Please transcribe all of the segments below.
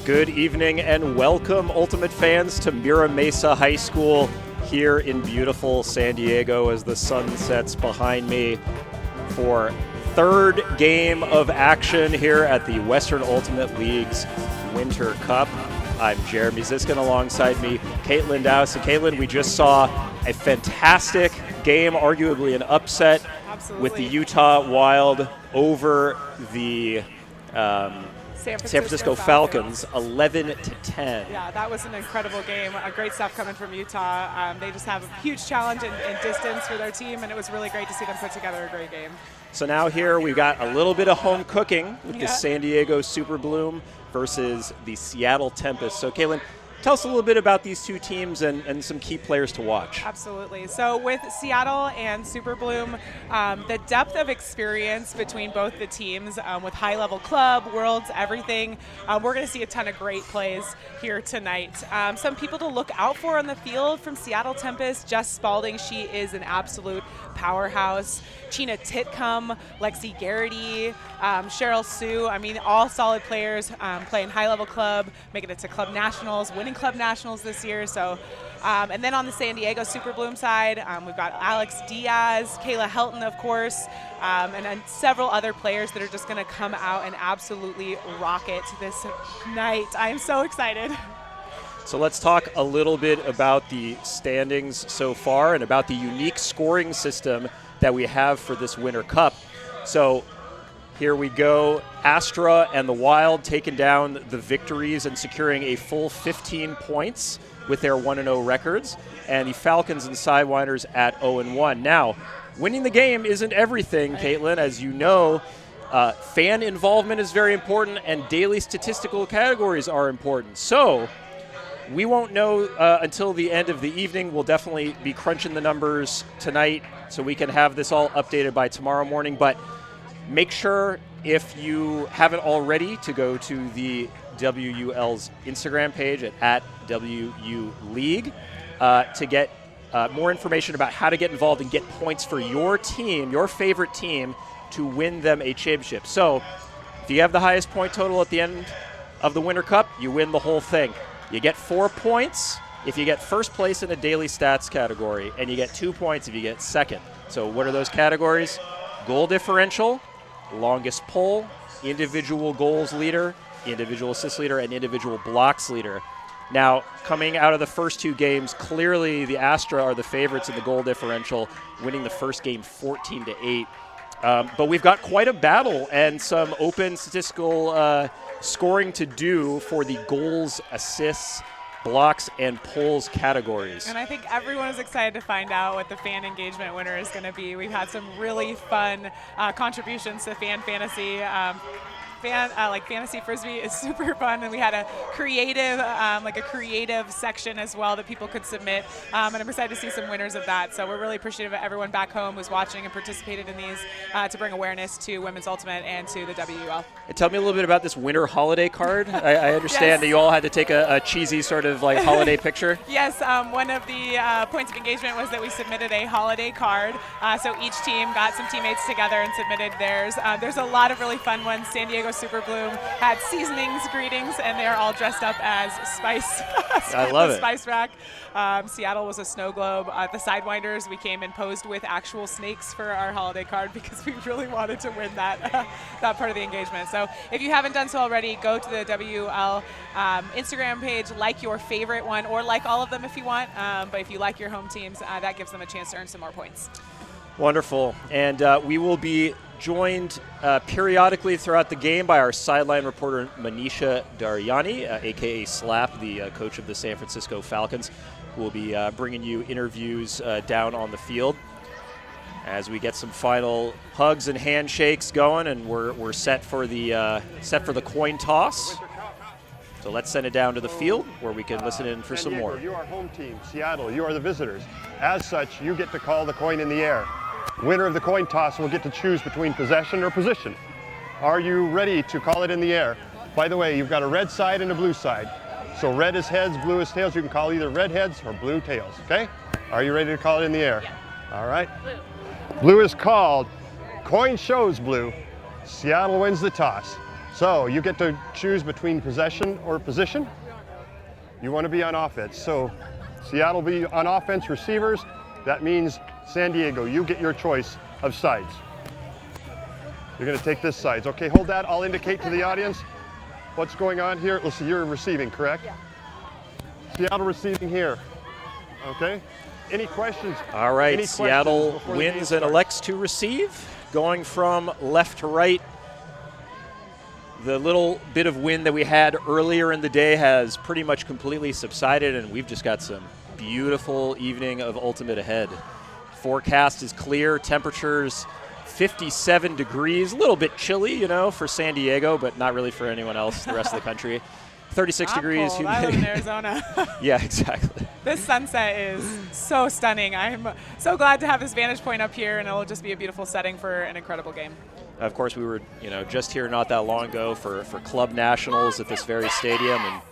Good evening and welcome, Ultimate fans, to Mira Mesa High School here in beautiful San Diego as the sun sets behind me for third game of action here at the Western Ultimate League's Winter Cup. I'm Jeremy Ziskin, alongside me, Caitlin Dowse. And Caitlin, we just saw a fantastic game, arguably an upset. Absolutely. With the Utah Wild over the San Francisco Falcons, 11-10. Yeah, that was an incredible game. Great stuff coming from Utah. They just have a huge challenge in distance for their team, and it was really great to see them put together a great game. So now here we've got a little bit of home cooking with the San Diego Super Bloom versus the Seattle Tempest. So Caitlin, tell us a little bit about these two teams and some key players to watch. Absolutely. So with Seattle and Super Bloom, the depth of experience between both the teams with high-level club, worlds, everything, we're going to see a ton of great plays here tonight. Some people to look out for on the field from Seattle Tempest: Jess Spalding, she is an absolute powerhouse. Chena Titcomb, Lexi Garrity, Cheryl Sue, I mean, all solid players playing high-level club, making it to club nationals, winning club nationals this year. So, and then on the San Diego Super Bloom side, we've got Alex Diaz, Kayla Helton, of course, and then several other players that are just going to come out and absolutely rock it this night. I am so excited. So let's talk a little bit about the standings so far and about the unique scoring system that we have for this Winter Cup. So here we go. Astra and the Wild taking down the Victories and securing a full 15 points with their 1-0 records, and the Falcons and Sidewinders at 0-1. Now, winning the game isn't everything, Caitlin. As you know, fan involvement is very important, and daily statistical categories are important. So we won't know until the end of the evening. We'll definitely be crunching the numbers tonight so we can have this all updated by tomorrow morning. But make sure, if you haven't already, to go to the WUL's Instagram page at WU League to get more information about how to get involved and get points for your team, your favorite team, to win them a championship. So if you have the highest point total at the end of the Winter Cup, you win the whole thing. You get 4 points if you get first place in a daily stats category, and you get 2 points if you get second. So what are those categories? Goal differential, longest pull, individual goals leader, individual assist leader, and individual blocks leader. Now, coming out of the first two games, clearly the Astra are the favorites in the goal differential, winning the first game 14-8. But we've got quite a battle and some open statistical scoring to do for the goals, assists, blocks, and pulls categories. And I think everyone is excited to find out what the fan engagement winner is going to be. We've had some really fun contributions to fan fantasy. Fantasy Frisbee is super fun, and we had a creative section as well that people could submit, and I'm excited to see some winners of that. So we're really appreciative of everyone back home who's watching and participated in these to bring awareness to Women's Ultimate and to the WUL. And tell me a little bit about this winter holiday card. I understand that you all had to take a cheesy sort of like holiday picture. Yes, one of the points of engagement was that we submitted a holiday card, so each team got some teammates together and submitted theirs. There's a lot of really fun ones. San Diego Super Bloom had seasonings greetings, and they're all dressed up as Spice. I love it. Spice Rack. Seattle was a snow globe. The Sidewinders, we came and posed with actual snakes for our holiday card because we really wanted to win that part of the engagement. So if you haven't done so already, go to the WUL Instagram page, like your favorite one, or like all of them if you want. But if you like your home teams, that gives them a chance to earn some more points. Wonderful. And we will be joined periodically throughout the game by our sideline reporter Manisha Daryani, a.k.a. Slap, the coach of the San Francisco Falcons, who will be bringing you interviews down on the field as we get some final hugs and handshakes going, and we're set for the coin toss. So let's send it down to the field where we can listen in for some more. You are home team. Seattle, you are the visitors. As such, you get to call the coin in the air. Winner of the coin toss will get to choose between possession or position. Are you ready to call it in the air? By the way, you've got a red side and a blue side. So red is heads, blue is tails. You can call either red heads or blue tails, okay? Are you ready to call it in the air? Yeah. All right. Blue is called. Coin shows blue. Seattle wins the toss. So you get to choose between possession or position. You want to be on offense. So Seattle be on offense, receivers. That means San Diego, you get your choice of sides. You're going to take this sides. Okay, hold that. I'll indicate to the audience what's going on here. Let's see, you're receiving, correct? Yeah. Seattle receiving here. Okay. Any questions? All right, Seattle wins and elects to receive. Going from left to right. The little bit of wind that we had earlier in the day has pretty much completely subsided, and we've just got some beautiful evening of Ultimate ahead. Forecast is clear, temperatures 57 degrees, a little bit chilly, you know, for San Diego, but not really for anyone else, the rest of the country. 36 degrees. Cold. I live in Arizona. Yeah, exactly. This sunset is so stunning. I'm so glad to have this vantage point up here, and it'll just be a beautiful setting for an incredible game. Of course, we were, just here not that long ago for Club Nationals at this very stadium, and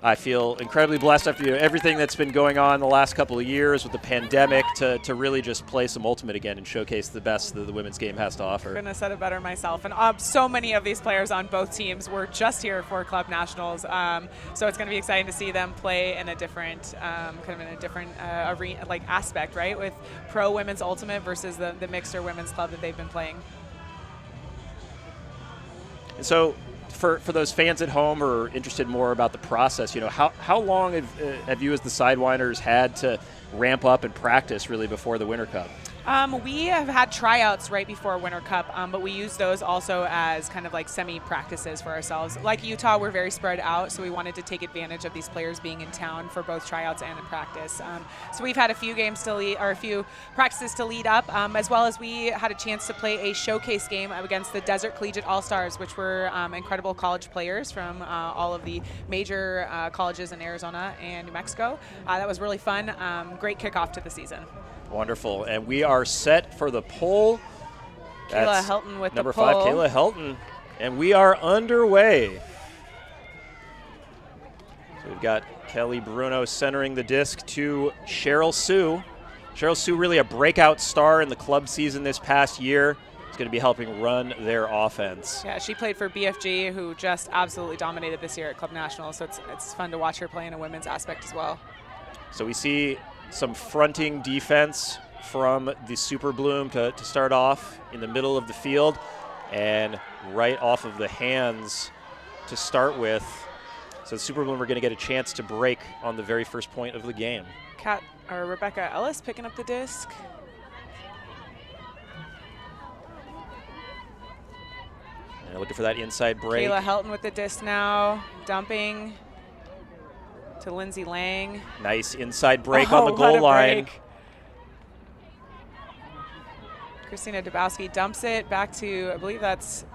I feel incredibly blessed after everything that's been going on the last couple of years with the pandemic to really just play some Ultimate again and showcase the best that the women's game has to offer. Couldn't have said it better myself. And so many of these players on both teams were just here for Club Nationals, so it's going to be exciting to see them play in a different, arena, like aspect, right? With pro women's Ultimate versus the mixed or women's club that they've been playing. And so, for those fans at home who are interested more about the process, how long have you as the Sidewinders had to ramp up and practice really before the Winter Cup? We have had tryouts right before Winter Cup, but we use those also as kind of like semi-practices for ourselves. Like Utah, we're very spread out, so we wanted to take advantage of these players being in town for both tryouts and in practice. So we've had a few games to lead, or a few practices to lead up, as well as we had a chance to play a showcase game against the Desert Collegiate All-Stars, which were incredible college players from all of the major colleges in Arizona and New Mexico. That was really fun. Great kickoff to the season. Wonderful. And we are set for the poll. Kayla Helton with number the poll. 5, Kayla Helton. And we are underway. So we've got Kelly Bruno centering the disc to Cheryl Sue. Cheryl Sue really a breakout star in the club season this past year. Is going to be helping run their offense. Yeah, she played for BFG, who just absolutely dominated this year at Club National. So it's fun to watch her play in a women's aspect as well. So we see some fronting defense from the Super Bloom to start off in the middle of the field, and right off of the hands to start with. So the Super Bloom are going to get a chance to break on the very first point of the game. Rebecca Ellis picking up the disc. And looking for that inside break. Kayla Helton with the disc now, dumping to Lindsay Lang. Nice inside break on the goal line. Break. Christina Dabowski dumps it back to, I believe that's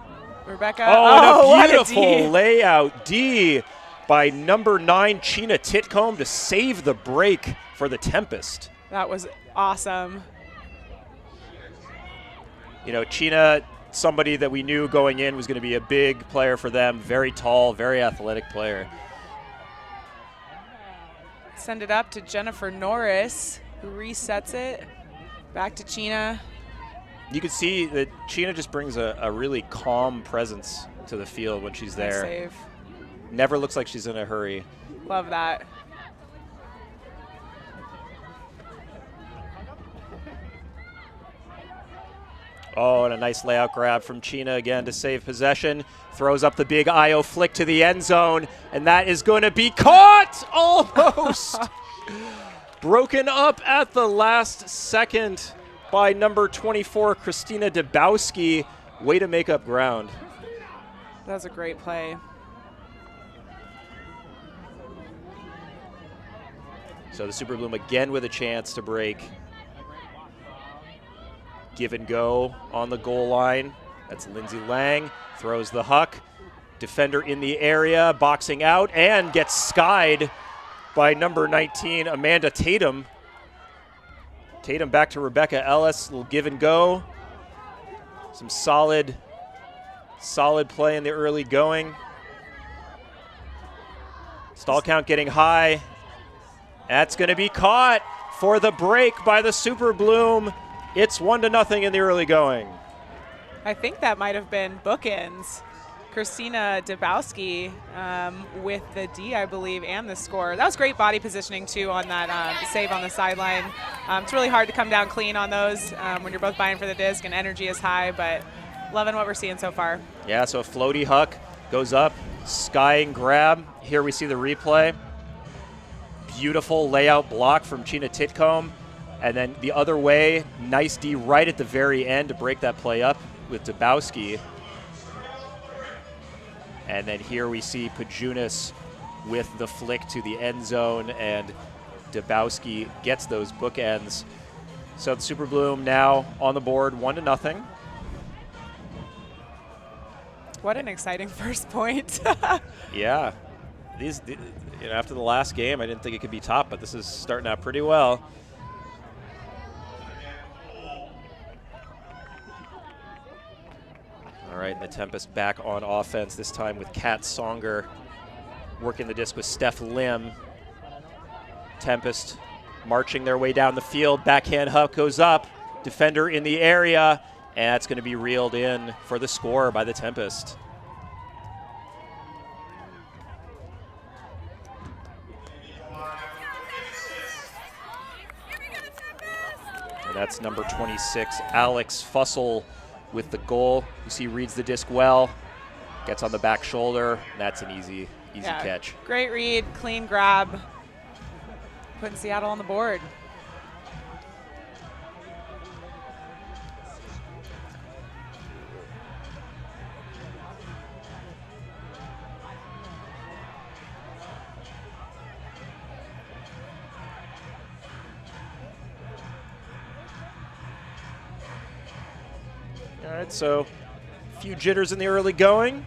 Rebecca. Oh, and a beautiful layout D by number 9, Chyna Titcomb, to save the break for the Tempest. That was awesome. Chyna, somebody that we knew going in was going to be a big player for them. Very tall, very athletic player. Send it up to Jennifer Norris, who resets it. Back to Chyna. You can see that Chyna just brings a really calm presence to the field when she's there. Nice save. Never looks like she's in a hurry. Love that. Oh, and a nice layout grab from Chyna again to save possession. Throws up the big IO flick to the end zone, and that is going to be caught almost. Broken up at the last second by number 24, Christina Dabowski. Way to make up ground. That was a great play. So the Super Bloom again with a chance to break. Give and go on the goal line. That's Lindsay Lang. Throws the huck. Defender in the area, boxing out, and gets skied by number 19, Amanda Tatum. Tatum back to Rebecca Ellis. Little give and go. Some solid play in the early going. Stall count getting high. That's going to be caught for the break by the Super Bloom. It's 1-0 in the early going. I think that might have been bookends. Christina Dabowski with the D, I believe, and the score. That was great body positioning, too, on that save on the sideline. It's really hard to come down clean on those when you're both buying for the disc and energy is high, but loving what we're seeing so far. Yeah, so a floaty huck goes up, skying grab. Here we see the replay. Beautiful layout block from Chena Titcomb. And then the other way, nice D right at the very end to break that play up with Dabowski. And then here we see Pajunas with the flick to the end zone, and Dabowski gets those bookends. So the Super Bloom now on the board, 1-0. What an exciting first point. Yeah. After the last game, I didn't think it could be topped, but this is starting out pretty well. All right, and the Tempest back on offense, this time with Kat Songer working the disc with Steph Lim. Tempest marching their way down the field. Backhand huck goes up. Defender in the area, and that's going to be reeled in for the score by the Tempest. And that's number 26, Alex Fussell, with the goal. You see reads the disc well, gets on the back shoulder, and that's an easy catch. Great read, clean grab, putting Seattle on the board. All right, so a few jitters in the early going.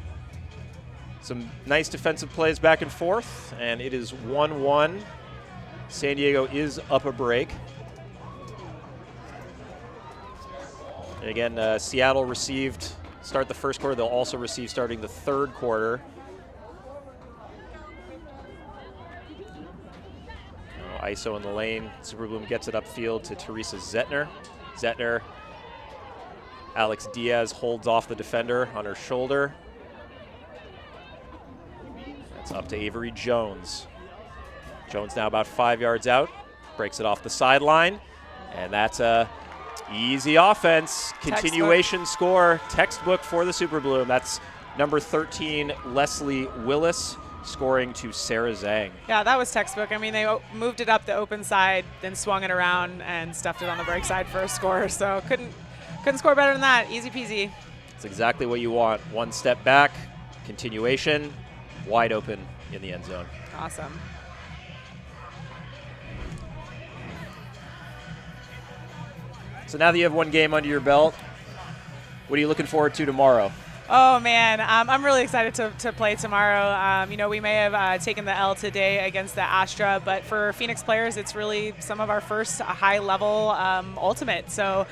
Some nice defensive plays back and forth, and it is 1-1. San Diego is up a break. And again, Seattle received start the first quarter. They'll also receive starting the third quarter. ISO in the lane. Super Bloom gets it upfield to Teresa Zettner. Zettner, Alex Diaz holds off the defender on her shoulder. That's up to Avery Jones. Jones now about 5 yards out, breaks it off the sideline, and that's a easy offense. Continuation score, textbook for the Super Bloom. That's number 13, Leslie Willis, scoring to Sarah Zhang. Yeah, that was textbook. I mean, they moved it up the open side, then swung it around and stuffed it on the break side for a score, so couldn't score better than that. Easy peasy. It's exactly what you want. One step back, continuation, wide open in the end zone. Awesome. So now that you have one game under your belt, what are you looking forward to tomorrow? Oh, man, I'm really excited to play tomorrow. We may have taken the L today against the Astra, but for Phoenix players, it's really some of our first high-level ultimate. So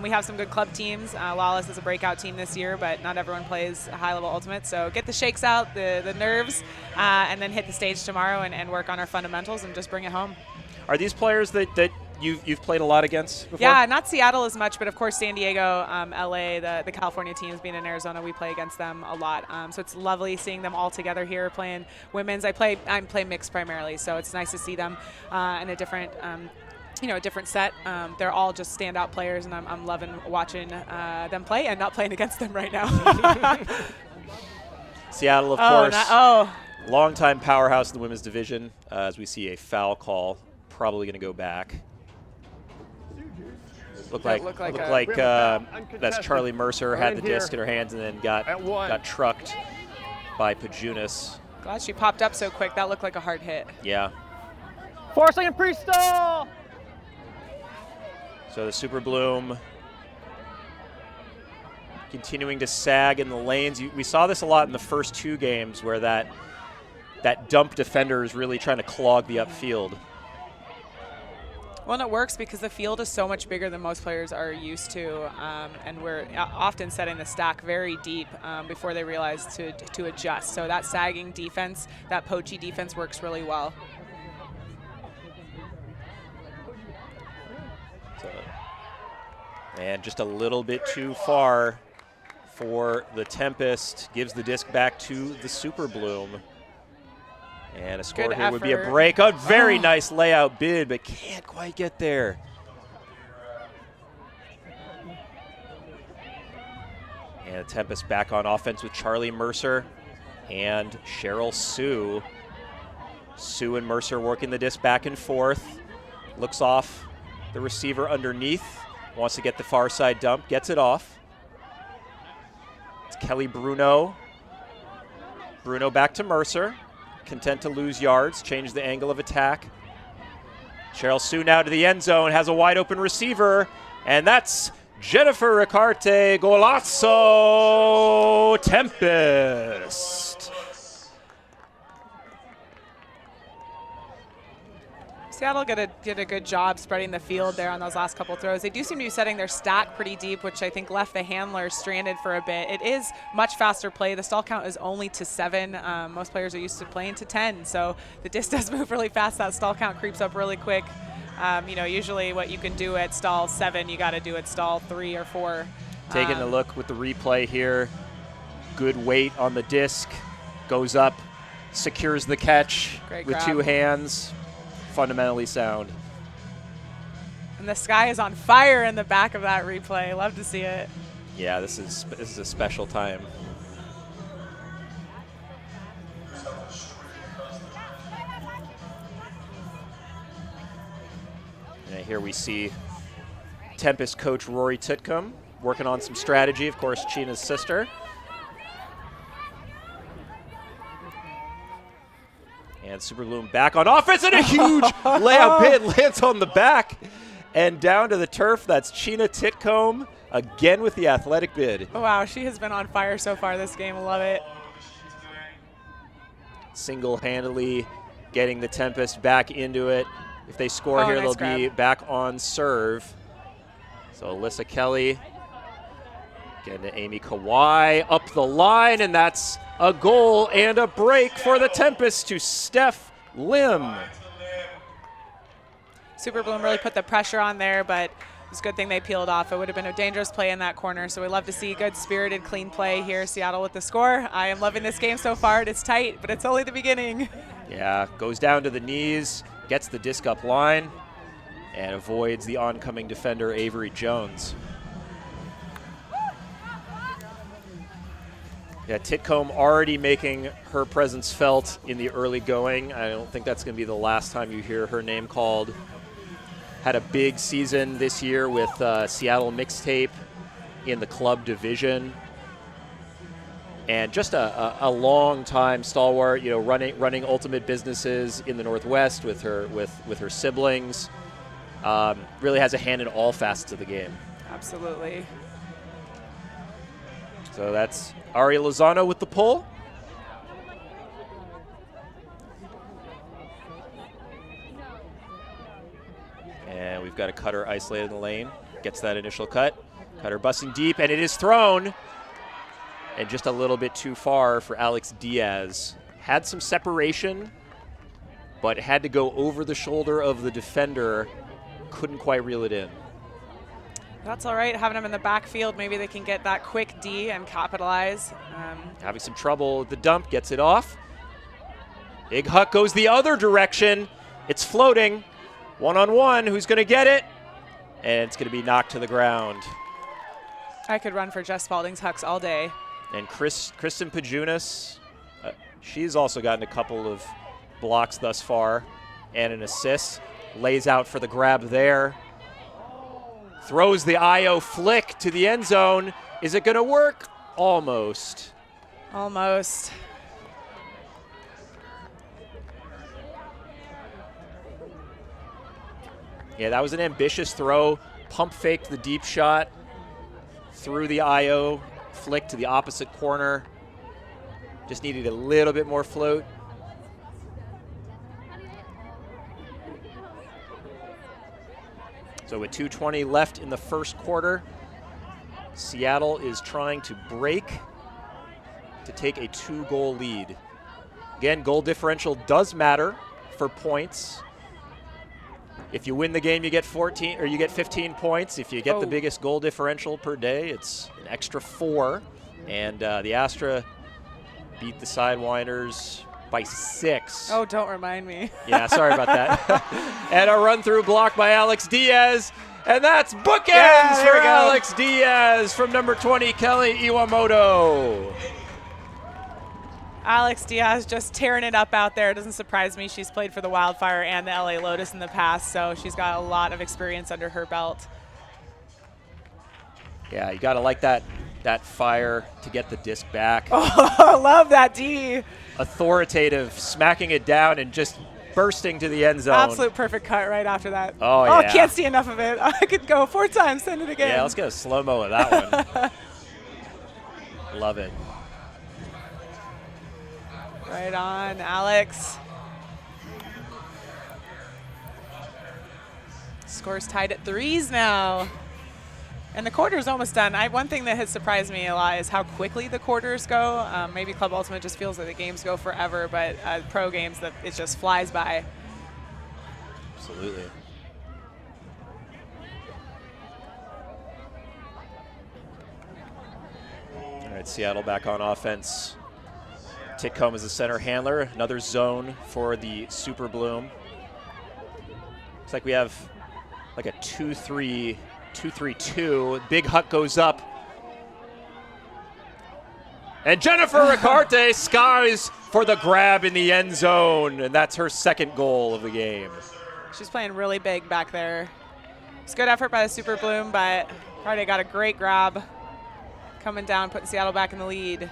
we have some good club teams. Lawless is a breakout team this year, but not everyone plays high-level ultimate. So get the shakes out, the nerves, and then hit the stage tomorrow and work on our fundamentals and just bring it home. Are these players that you've played a lot against before? Yeah, not Seattle as much, but of course San Diego, LA, the California teams being in Arizona, we play against them a lot. So it's lovely seeing them all together here playing women's. I play mixed primarily, so it's nice to see them in a different a different set. They're all just standout players, and I'm loving watching them play and not playing against them right now. Seattle, of course, longtime powerhouse in the women's division. As we see a foul call, probably going to go back. Looked like that's Charlie Mercer had the disc in her hands and then got trucked by Pajunas. Glad she popped up so quick. That looked like a hard hit. Yeah. 4-second pre-stall. So the Super Bloom continuing to sag in the lanes. We saw this a lot in the first two games where that dump defender is really trying to clog the upfield. Well, and it works because the field is so much bigger than most players are used to, and we're often setting the stack very deep before they realize to adjust. So that sagging defense, that poachy defense works really well. And just a little bit too far for the Tempest. Gives the disc back to the Super Bloom. And a score Good here would be a effort. break. A very nice layout bid, but can't quite get there. And Tempest back on offense with Charlie Mercer and Cheryl Sue. Sue and Mercer working the disc back and forth. Looks off the receiver underneath. Wants to get the far side dump. Gets it off. It's Kelly Bruno. Bruno back to Mercer. Content to lose yards. Change the angle of attack. Cheryl Sue now to the end zone. Has a wide open receiver. And that's Jennifer Ricarte. Golazo Tempest. Seattle did a good job spreading the field there on those last couple throws. They do seem to be setting their stack pretty deep, which I think left the handler stranded for a bit. It is much faster play. The stall count is only to 7. Most players are used to playing to 10, so the disc does move really fast. That stall count creeps up really quick. Usually what you can do at stall 7, you got to do at stall 3 or 4. Taking a look with the replay here. Good weight on the disc. Goes up, secures the catch Great with grab. 2 hands. Fundamentally sound. And the sky is on fire in the back of that replay. Love to see it. Yeah, this is a special time. And here we see Tempest coach Rory Titcomb working on some strategy. Of course, China's sister. And Super Bloom back on offense, and a huge layout bid lands on the back and down to the turf. That's China Titcomb again with the athletic bid. Oh, wow, she has been on fire so far this game. I love it. Single-handedly getting the Tempest back into it. If they score here, nice they'll grab. be back on serve. So Alyssa Kelly getting to Amy Kawai up the line, and that's a goal and a break for the Tempest to Steph Lim. Super Bloom really put the pressure on there, but it's a good thing they peeled off. It would have been a dangerous play in that corner, so we love to see good spirited, clean play here. Seattle with the score. I am loving this game so far. It's tight, but it's only the beginning. Yeah, goes down to the knees, gets the disc up line, and avoids the oncoming defender Avery Jones. Yeah, Titcomb already making her presence felt in the early going. I don't think that's going to be the last time you hear her name called. Had a big season this year with Seattle Mixtape in the club division. And just a long time stalwart, running ultimate businesses in the Northwest with her siblings. Really has a hand in all facets of the game. Absolutely. So that's Ari Lozano with the pull. And we've got a cutter isolated in the lane. Gets that initial cut. Cutter busting deep, and it is thrown. And just a little bit too far for Alex Diaz. Had some separation, but had to go over the shoulder of the defender. Couldn't quite reel it in. That's all right. Having them in the backfield, maybe they can get that quick D and capitalize. Having some trouble with the dump, gets it off. Big Huck goes the other direction. It's floating. One-on-one, who's going to get it? And it's going to be knocked to the ground. I could run for Jess Spalding's Hucks all day. And Kristen Pajunas, she's also gotten a couple of blocks thus far and an assist. Lays out for the grab there. Throws the IO flick to the end zone. Is it going to work? Almost. Almost. Yeah, that was an ambitious throw. Pump faked the deep shot. Threw the IO flick to the opposite corner. Just needed a little bit more float. So with 2:20 left in the first quarter, Seattle is trying to break to take a 2-goal lead. Again, goal differential does matter for points. If you win the game, you get 14 or you get 15 points. If you get the biggest goal differential per day, it's an extra 4. And the Astra beat the Sidewinders by 6. Oh, don't remind me. Yeah, sorry about that. And a run-through block by Alex Diaz. And that's bookends there for we go. Alex Diaz from number 20, Kelly Iwamoto. Alex Diaz just tearing it up out there. It doesn't surprise me. She's played for the Wildfire and the LA Lotus in the past, so she's got a lot of experience under her belt. Yeah, you got to like that fire to get the disc back. Oh, I love that D. Authoritative, smacking it down and just bursting to the end zone. Absolute perfect cut right after that. Oh, yeah. Can't see enough of it. I could go 4 times, send it again. Yeah, let's get a slow-mo of that one. Love it. Right on, Alex. Score's tied at 3s now. And the quarter's almost done. One thing that has surprised me a lot is how quickly the quarters go. Maybe Club Ultimate just feels like the games go forever, but pro games, that it just flies by. Absolutely. All right, Seattle back on offense. Titcomb is the center handler. Another zone for the Super Bloom. Looks like we have like a 2-3-2. Big Huck goes up. And Jennifer Ricarte skies for the grab in the end zone. And that's her second goal of the game. She's playing really big back there. It's good effort by the Super Bloom, but Ricarte got a great grab. Coming down, putting Seattle back in the lead.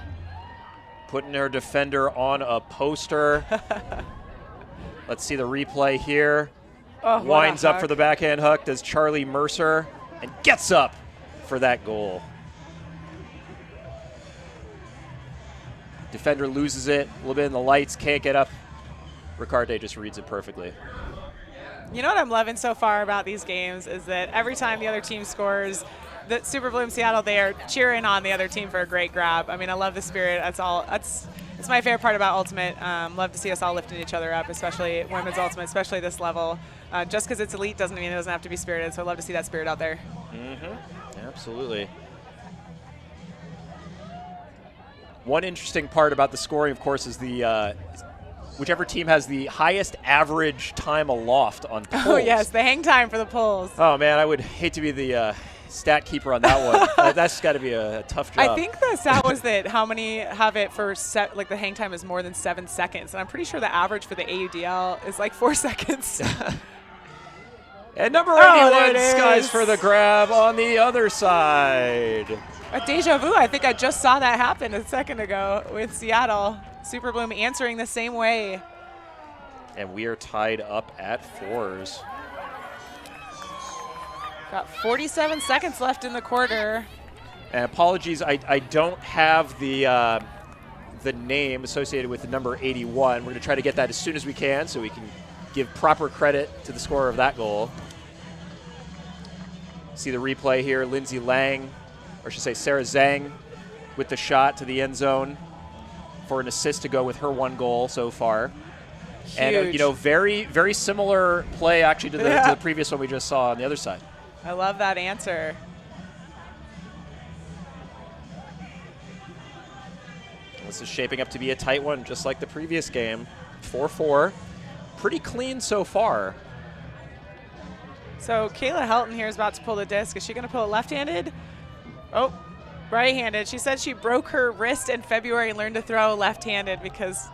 Putting her defender on a poster. Let's see the replay here. Oh, Winds up hook. for the backhand hook, does Charlie Mercer, and gets up for that goal. Defender loses it, a little bit in the lights, can't get up. Ricarte just reads it perfectly. You know what I'm loving so far about these games is that every time the other team scores, the Super Bloom Seattle, they are cheering on the other team for a great grab. I mean, I love the spirit. It's my favorite part about Ultimate. Love to see us all lifting each other up, especially women's Ultimate, especially this level. Just because it's elite doesn't mean it doesn't have to be spirited, so I love to see that spirit out there. Mm-hmm. Absolutely. One interesting part about the scoring, of course, is the whichever team has the highest average time aloft on pulls. Oh, yes, the hang time for the pulls. Oh, man, I would hate to be the stat keeper on that one. That's got to be a tough job. I think the stat was that how many have it for like the hang time is more than 7 seconds, and I'm pretty sure the average for the AUDL is like 4 seconds. And number 81 there it skies is. for the grab on the other side. A deja vu. I think I just saw that happen a second ago with Seattle. Super Bloom answering the same way. And we are tied up at 4s. Got 47 seconds left in the quarter. And apologies, I don't have the name associated with the number 81. We're going to try to get that as soon as we can so we can give proper credit to the scorer of that goal. See the replay here, Lindsay Lang, or I should say Sarah Zhang, with the shot to the end zone for an assist to go with her 1 goal so far. Huge. And, you know, very, very similar play actually to the previous one we just saw on the other side. I love that answer. This is shaping up to be a tight one, just like the previous game. 4-4. Pretty clean so far. So Kayla Helton here is about to pull the disc. Is she going to pull it left-handed? Oh, right-handed. She said she broke her wrist in February and learned to throw left-handed because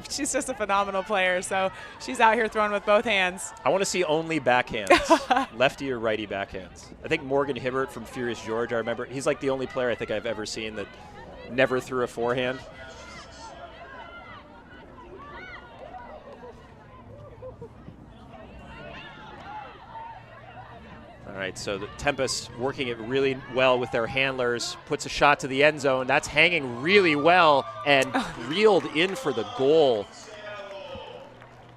she's just a phenomenal player. So she's out here throwing with both hands. I want to see only backhands, lefty or righty backhands. I think Morgan Hibbert from Furious George, I remember, he's like the only player I think I've ever seen that never threw a forehand. All right, so the Tempest working it really well with their handlers, puts a shot to the end zone. That's hanging really well and reeled in for the goal.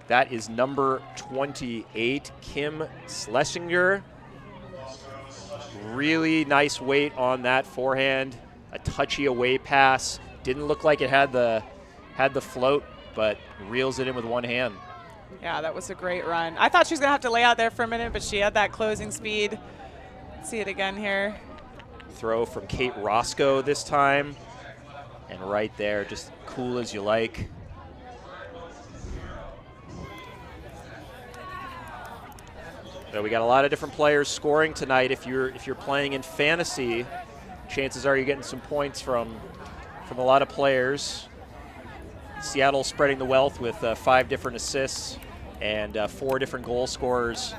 That is number 28, Kim Schlesinger. Really nice weight on that forehand. A touchy away pass. Didn't look like it had the float, but reels it in with one hand. Yeah, that was a great run. I thought she was going to have to lay out there for a minute, but she had that closing speed. Let's see it again here. throw from Kate Roscoe this time. And right there, just cool as you like. So we got a lot of different players scoring tonight. If you're playing in fantasy, chances are you're getting some points from a lot of players. Seattle spreading the wealth with 5 different assists and 4 different goal scorers.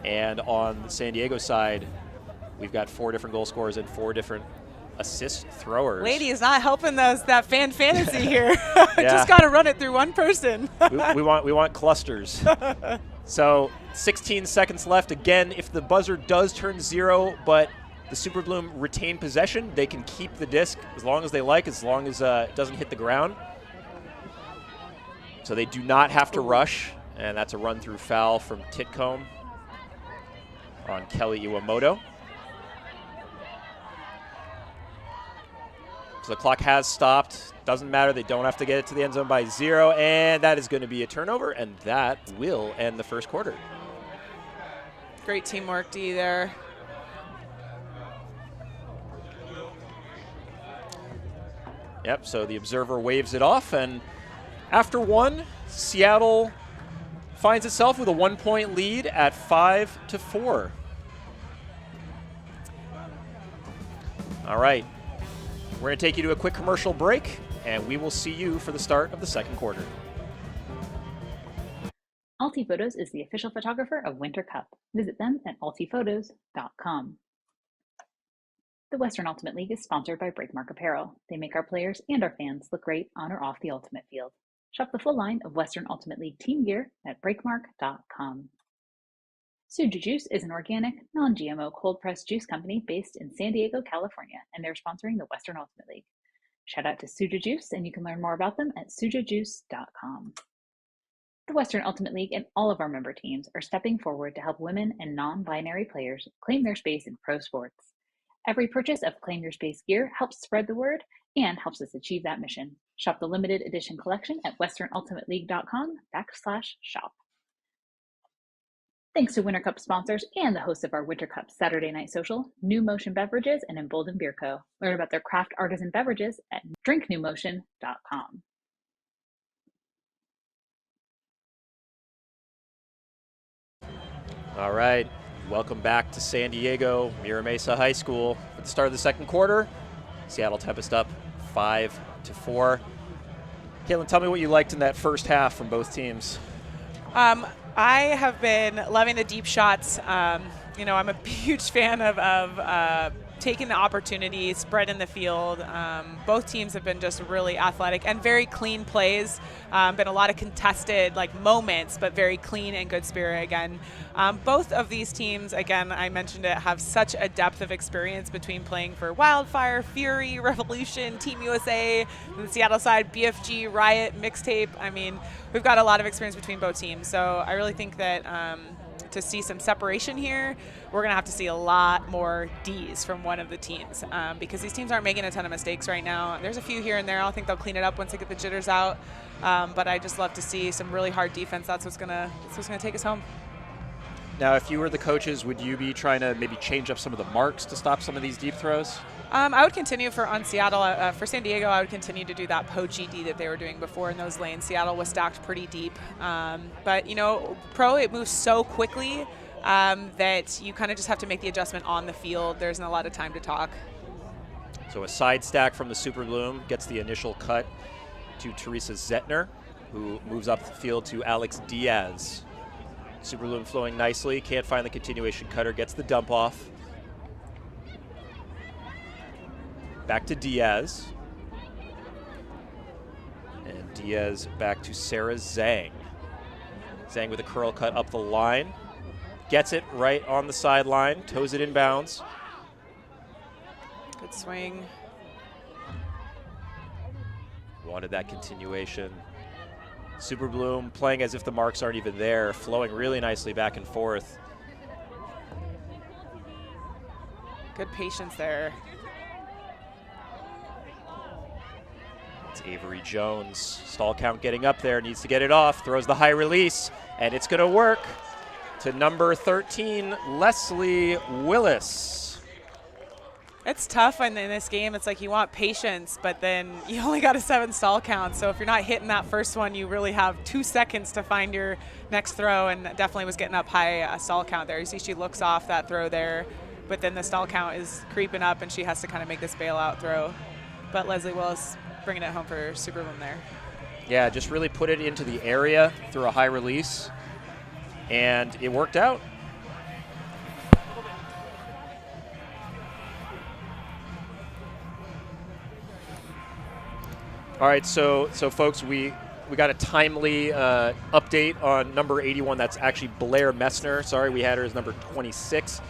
And on the San Diego side, we've got 4 different goal scorers and 4 different assist throwers. Lady is not helping that fan fantasy here. Just got to run it through one person. we want clusters. So 16 seconds left. Again, if the buzzer does turn 0, but the Super Bloom retain possession, they can keep the disc as long as they like, as long as it doesn't hit the ground. So they do not have to rush, and that's a run-through foul from Titcomb on Kelly Iwamoto. So the clock has stopped. Doesn't matter. They don't have to get it to the end zone by 0, and that is going to be a turnover, and that will end the first quarter. Great teamwork, D, there. Yep, so the observer waves it off, and after 1, Seattle finds itself with a 1-point lead at 5-4. All right, we're going to take you to a quick commercial break, and we will see you for the start of the second quarter. Alti Photos is the official photographer of Winter Cup. Visit them at altiphotos.com. The Western Ultimate League is sponsored by Breakmark Apparel. They make our players and our fans look great on or off the ultimate field. Shop the full line of Western Ultimate League team gear at breakmark.com. Suja Juice is an organic, non-GMO cold-pressed juice company based in San Diego, California, and they're sponsoring the Western Ultimate League. Shout out to Suja Juice, and you can learn more about them at sujajuice.com. The Western Ultimate League and all of our member teams are stepping forward to help women and non-binary players claim their space in pro sports. Every purchase of Claim Your Space gear helps spread the word and helps us achieve that mission. Shop the limited edition collection at westernultimateleague.com/shop. Thanks to Winter Cup sponsors and the hosts of our Winter Cup Saturday Night Social, New Motion Beverages and Embolden Beer Co. Learn about their craft artisan beverages at drinknewmotion.com. All right, welcome back to San Diego, Mira Mesa High School. At the start of the second quarter, Seattle Tempest up 5-4. Caitlin, tell me what you liked in that first half from both teams. I have been loving the deep shots. I'm a huge fan of taking the opportunity, spreading the field. Both teams have been just really athletic and very clean plays. Been a lot of contested moments, but very clean and good spirit again. Both of these teams, again, I mentioned it, have such a depth of experience between playing for Wildfire, Fury, Revolution, Team USA, on the Seattle side, BFG, Riot, Mixtape. I mean, we've got a lot of experience between both teams. So I really think that to see some separation here, we're going to have to see a lot more Ds from one of the teams because these teams aren't making a ton of mistakes right now. There's a few here and there. I think they'll clean it up once they get the jitters out. But I just love to see some really hard defense. That's what's going to take us home. Now, if you were the coaches, would you be trying to maybe change up some of the marks to stop some of these deep throws? I would continue on Seattle. For San Diego, I would continue to do that poachy D that they were doing before in those lanes. Seattle was stacked pretty deep. But, pro, it moves so quickly that you kind of just have to make the adjustment on the field. There isn't a lot of time to talk. So a side stack from the Super Bloom gets the initial cut to Teresa Zettner, who moves up the field to Alex Diaz. Super Bloom flowing nicely, can't find the continuation cutter, gets the dump off. Back to Diaz. And Diaz back to Sarah Zhang. Zhang with a curl cut up the line. Gets it right on the sideline, toes it inbounds. Good swing. Wanted that continuation. Super Bloom playing as if the marks aren't even there, flowing really nicely back and forth. Good patience there. It's Avery Jones. Stall count getting up there, needs to get it off, throws the high release, and it's going to work to number 13, Leslie Willis. It's tough in this game. It's like you want patience, but then you only got a 7 stall count. So if you're not hitting that first one, you really have 2 seconds to find your next throw, and definitely was getting up high stall count there. You see she looks off that throw there, but then the stall count is creeping up, and she has to kind of make this bailout throw. But Leslie Willis bringing it home for Super Boom there. Yeah, just really put it into the area through a high release, and it worked out. All right, so folks, we got a timely update on number 81. That's actually Blair Messner. Sorry, we had her as number 26,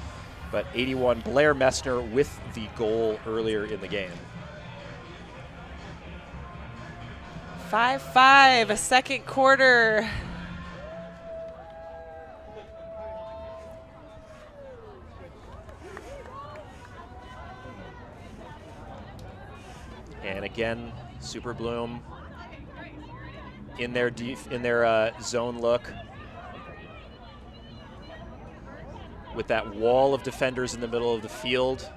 but 81, Blair Messner with the goal earlier in the game. 5-5, a second quarter. And again, Super Bloom in their zone look with that wall of defenders in the middle of the field,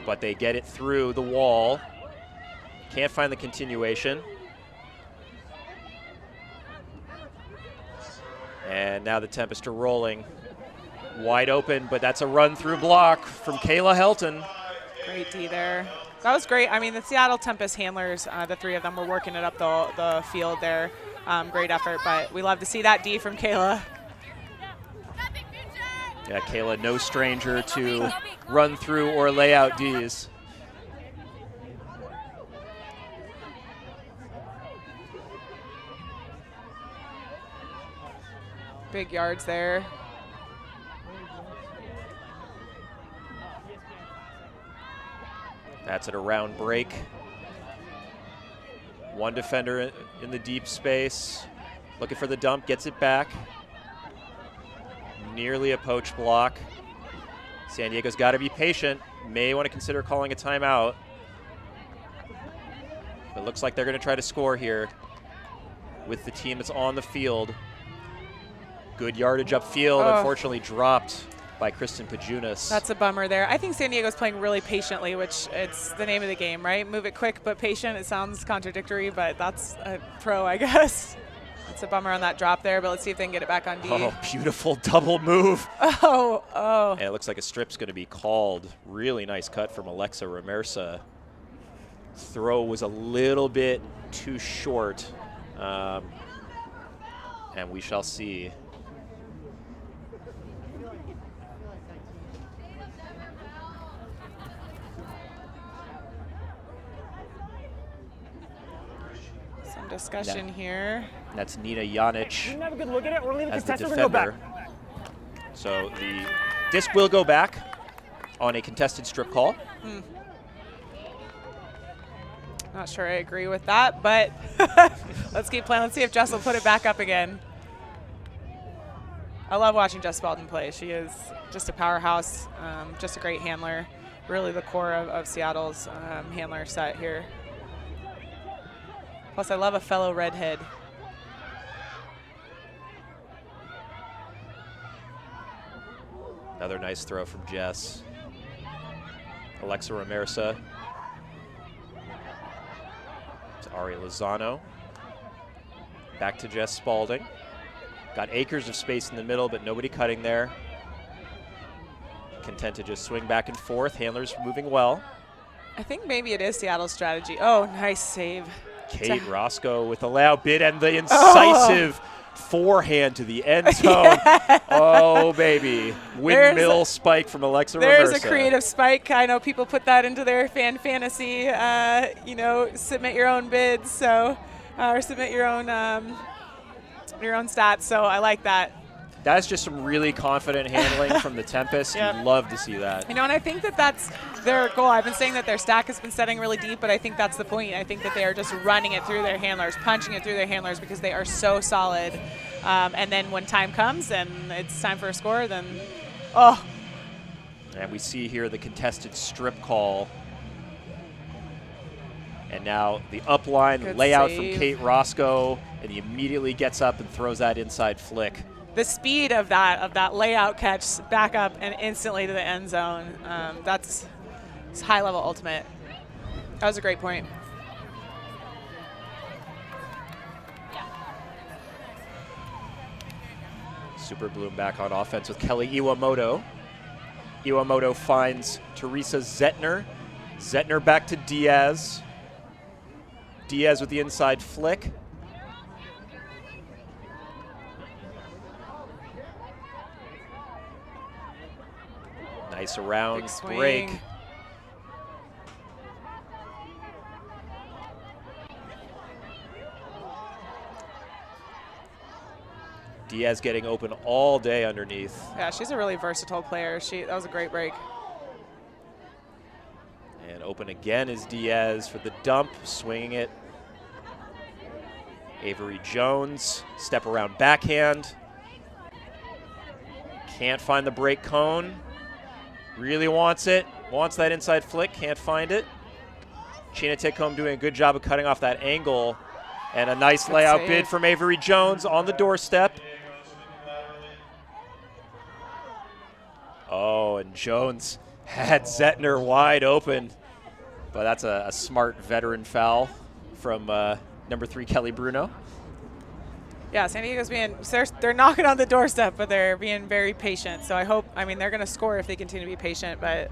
but they get it through the wall. Can't find the continuation. And now the Tempest are rolling. Wide open, but that's a run-through block from Kayla Helton. Great D there. That was great. I mean, the Seattle Tempest handlers, the 3 of them were working it up the field there. Great effort, but we love to see that D from Kayla. Yeah, Kayla, no stranger to run through or lay out Ds. Big yards there. That's at a round break. One defender in the deep space, looking for the dump, gets it back. Nearly a poach block. San Diego's got to be patient. May want to consider calling a timeout. But it looks like they're going to try to score here with the team that's on the field. Good yardage upfield, unfortunately dropped by Kristen Pajunas. That's a bummer there. I think San Diego's playing really patiently, which it's the name of the game, right? Move it quick but patient. It sounds contradictory, but that's a pro, I guess. It's a bummer on that drop there, but let's see if they can get it back on D. Oh, beautiful double move. Oh. And it looks like a strip's going to be called. Really nice cut from Alexa Ramersa. Throw was a little bit too short, and we shall see. Discussion here. That's Nina Janic. We can have a good look at it. We're leaving as the contested. We're going to go defender. back. So the disc will go back on a contested strip call. Not sure I agree with that, but let's keep playing. Let's see if Jess will put it back up again. I love watching Jess Spalding play. She is just a powerhouse, just a great handler. Really the core of Seattle's handler set here. Plus, I love a fellow redhead. Another nice throw from Jess. Alexa Ramersa. To Ari Lozano. Back to Jess Spalding. Got acres of space in the middle, but nobody cutting there. Content to just swing back and forth. Handlers moving well. I think maybe it is Seattle's strategy. Oh, nice save. Kate Roscoe with the loud bid and the incisive forehand to the end zone. Yeah. Oh, baby. Windmill spike from Alexa Ramersa. There's a creative spike. I know people put that into their fan fantasy, submit your own bids, so or submit your own stats. So I like that. That's just some really confident handling from the Tempest. Yep. You'd love to see that. And I think that that's their goal. I've been saying that their stack has been setting really deep, but I think that's the point. I think that they are just running it through their handlers, punching it through their handlers because they are so solid. And then when time comes and it's time for a score, then, And we see here the contested strip call. And now the upline layout from Kate Roscoe, and he immediately gets up and throws that inside flick. the speed of that layout catch back up and instantly to the end zone. That's high level ultimate. That was a great point. Super Bloom back on offense with Kelly Iwamoto. Iwamoto finds Teresa Zettner. Zettner back to Diaz. Diaz with the inside flick. Nice around break. Diaz getting open all day underneath. Yeah, she's a really versatile player. That was a great break. And open again is Diaz for the dump, swinging it. Avery Jones, step around backhand. Can't find the break cone. Really wants it. Wants that inside flick, can't find it. Sheena Titcomb doing a good job of cutting off that angle. And a nice layout bid from Avery Jones on the doorstep. Oh, and Jones had Zettner wide open. But that's a smart veteran foul from number 3, Kelly Bruno. Yeah, San Diego's they're knocking on the doorstep, but they're being very patient. So I mean, they're going to score if they continue to be patient, but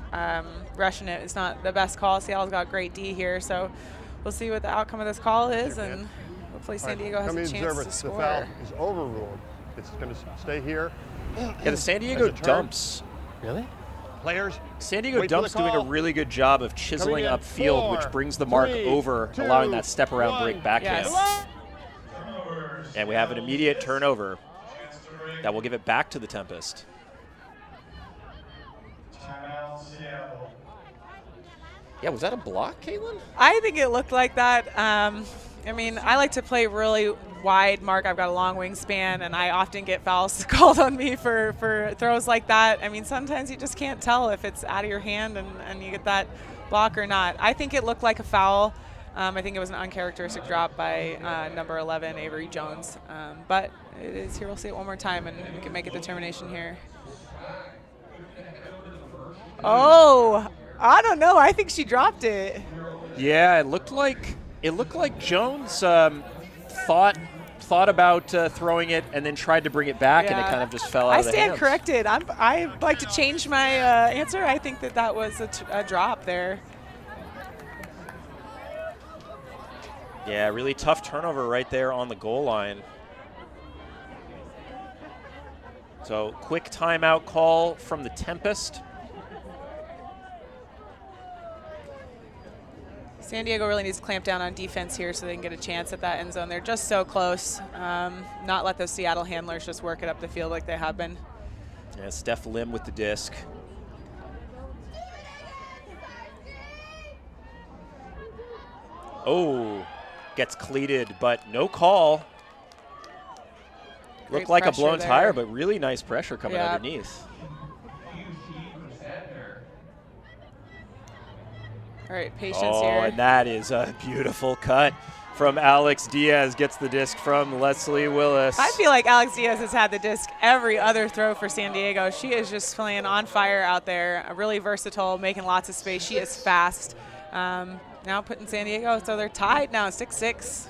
rushing it is not the best call. Seattle's got great D here, so we'll see what the outcome of this call is, and hopefully San Diego has a chance to score. The foul is overruled. It's going to stay here. Yeah, the San Diego dumps. Really? Players, San Diego dumps doing a really good job of chiseling upfield, which brings the mark over, allowing that step around break backhand. Yes. And we have an immediate turnover that will give it back to the Tempest. Yeah, was that a block, Caitlin? I think it looked like that. I mean, I like to play really wide mark. I've got a long wingspan, and I often get fouls called on me for throws like that. I mean, sometimes you just can't tell if it's out of your hand and you get that block or not. I think it looked like a foul. I think it was an uncharacteristic drop by number 11, Avery Jones. But it is here. We'll see it one more time, and we can make a determination here. Oh, I don't know. I think she dropped it. Yeah, it looked like Jones thought about throwing it and then tried to bring it back, and it kind of just fell out of the hands. I stand corrected. I'd like to change my answer. I think that was a drop there. Yeah, really tough turnover right there on the goal line. So quick timeout call from the Tempest. San Diego really needs to clamp down on defense here so they can get a chance at that end zone. They're just so close. Not let those Seattle handlers just work it up the field like they have been. Yeah, Steph Lim with the disc. Oh, gets cleated, but no call. Looked like a blown tire, but really nice pressure coming underneath. All right, patience here. Oh, and that is a beautiful cut from Alex Diaz. Gets the disc from Leslie Willis. I feel like Alex Diaz has had the disc every other throw for San Diego. She is just playing on fire out there, really versatile, making lots of space. She is fast. Now putting San Diego, so they're tied now, 6-6.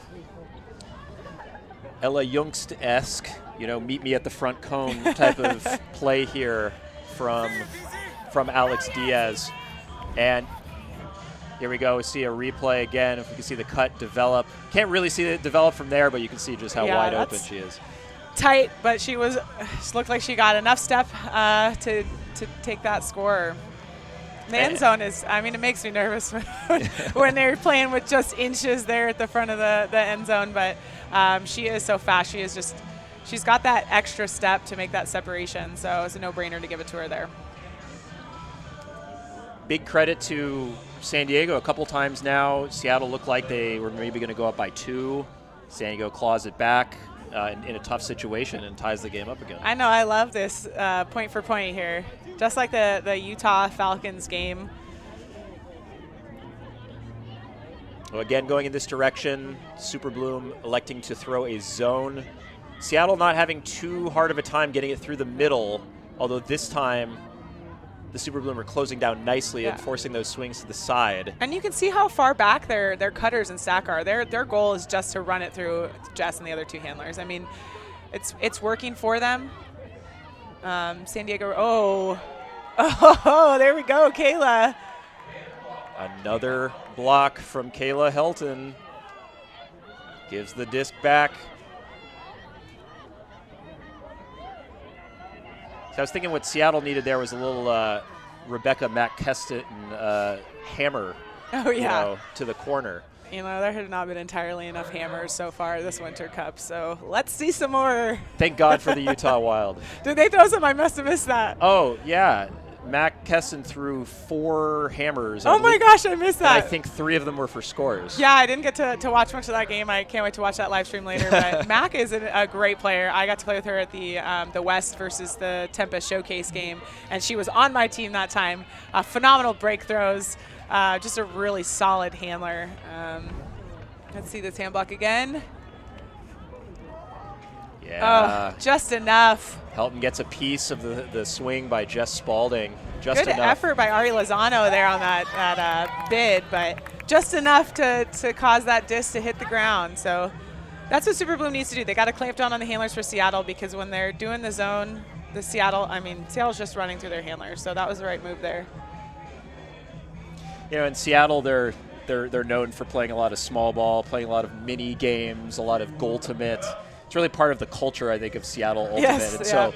Ella Youngst-esque, meet me at the front cone type of play here from Alex Diaz. And here we go. We see a replay again. If we can see the cut develop. Can't really see it develop from there, but you can see just how wide open she is. Tight, but she looked like she got enough step to take that score. The end zone it makes me nervous when they're playing with just inches there at the front of the end zone, but she is so fast. She's got that extra step to make that separation, so it's a no-brainer to give it to her there. Big credit to San Diego. A couple times now, Seattle looked like they were maybe going to go up by 2. San Diego claws it back in a tough situation and ties the game up again. I know. I love this point for point here. Just like the Utah Falcons game. Well, again, going in this direction, Super Bloom electing to throw a zone Seattle not having too hard of a time getting it through the middle, although this time the Super Bloom are closing down nicely and forcing those swings to the side. And you can see how far back their cutters and stack are. Their goal is just to run it through Jess and the other two handlers. I mean, it's working for them. San Diego, oh, there we go, Kayla. Another block from Kayla Helton. Gives the disc back. So I was thinking what Seattle needed there was a little Rebecca McKeston hammer to the corner. You know, there had not been entirely enough hammers so far this Winter Cup, so let's see some more. Thank God for the Utah Wild. Did they throw some? I must have missed that. Oh, yeah. Mac Kesson threw 4 hammers. Oh my gosh, I missed that. I think 3 of them were for scores. Yeah, I didn't get to watch much of that game. I can't wait to watch that live stream later. But Mac is a great player. I got to play with her at the West versus the Tempest showcase game, and she was on my team that time. Phenomenal break throws. Just a really solid handler. Let's see this hand block again. Yeah. Oh, just enough. Helton gets a piece of the swing by Jess Spalding. Just Good enough. effort by Ari Lozano there on that bid, but just enough to cause that disc to hit the ground. So that's what Super Bloom needs to do. They got to clamp down on the handlers for Seattle, because when they're doing the zone, Seattle's just running through their handlers. So that was the right move there. You know, in Seattle, they're known for playing a lot of small ball, playing a lot of mini games, a lot of Goaltimate. It's really part of the culture, I think, of Seattle Ultimate. Yes, and so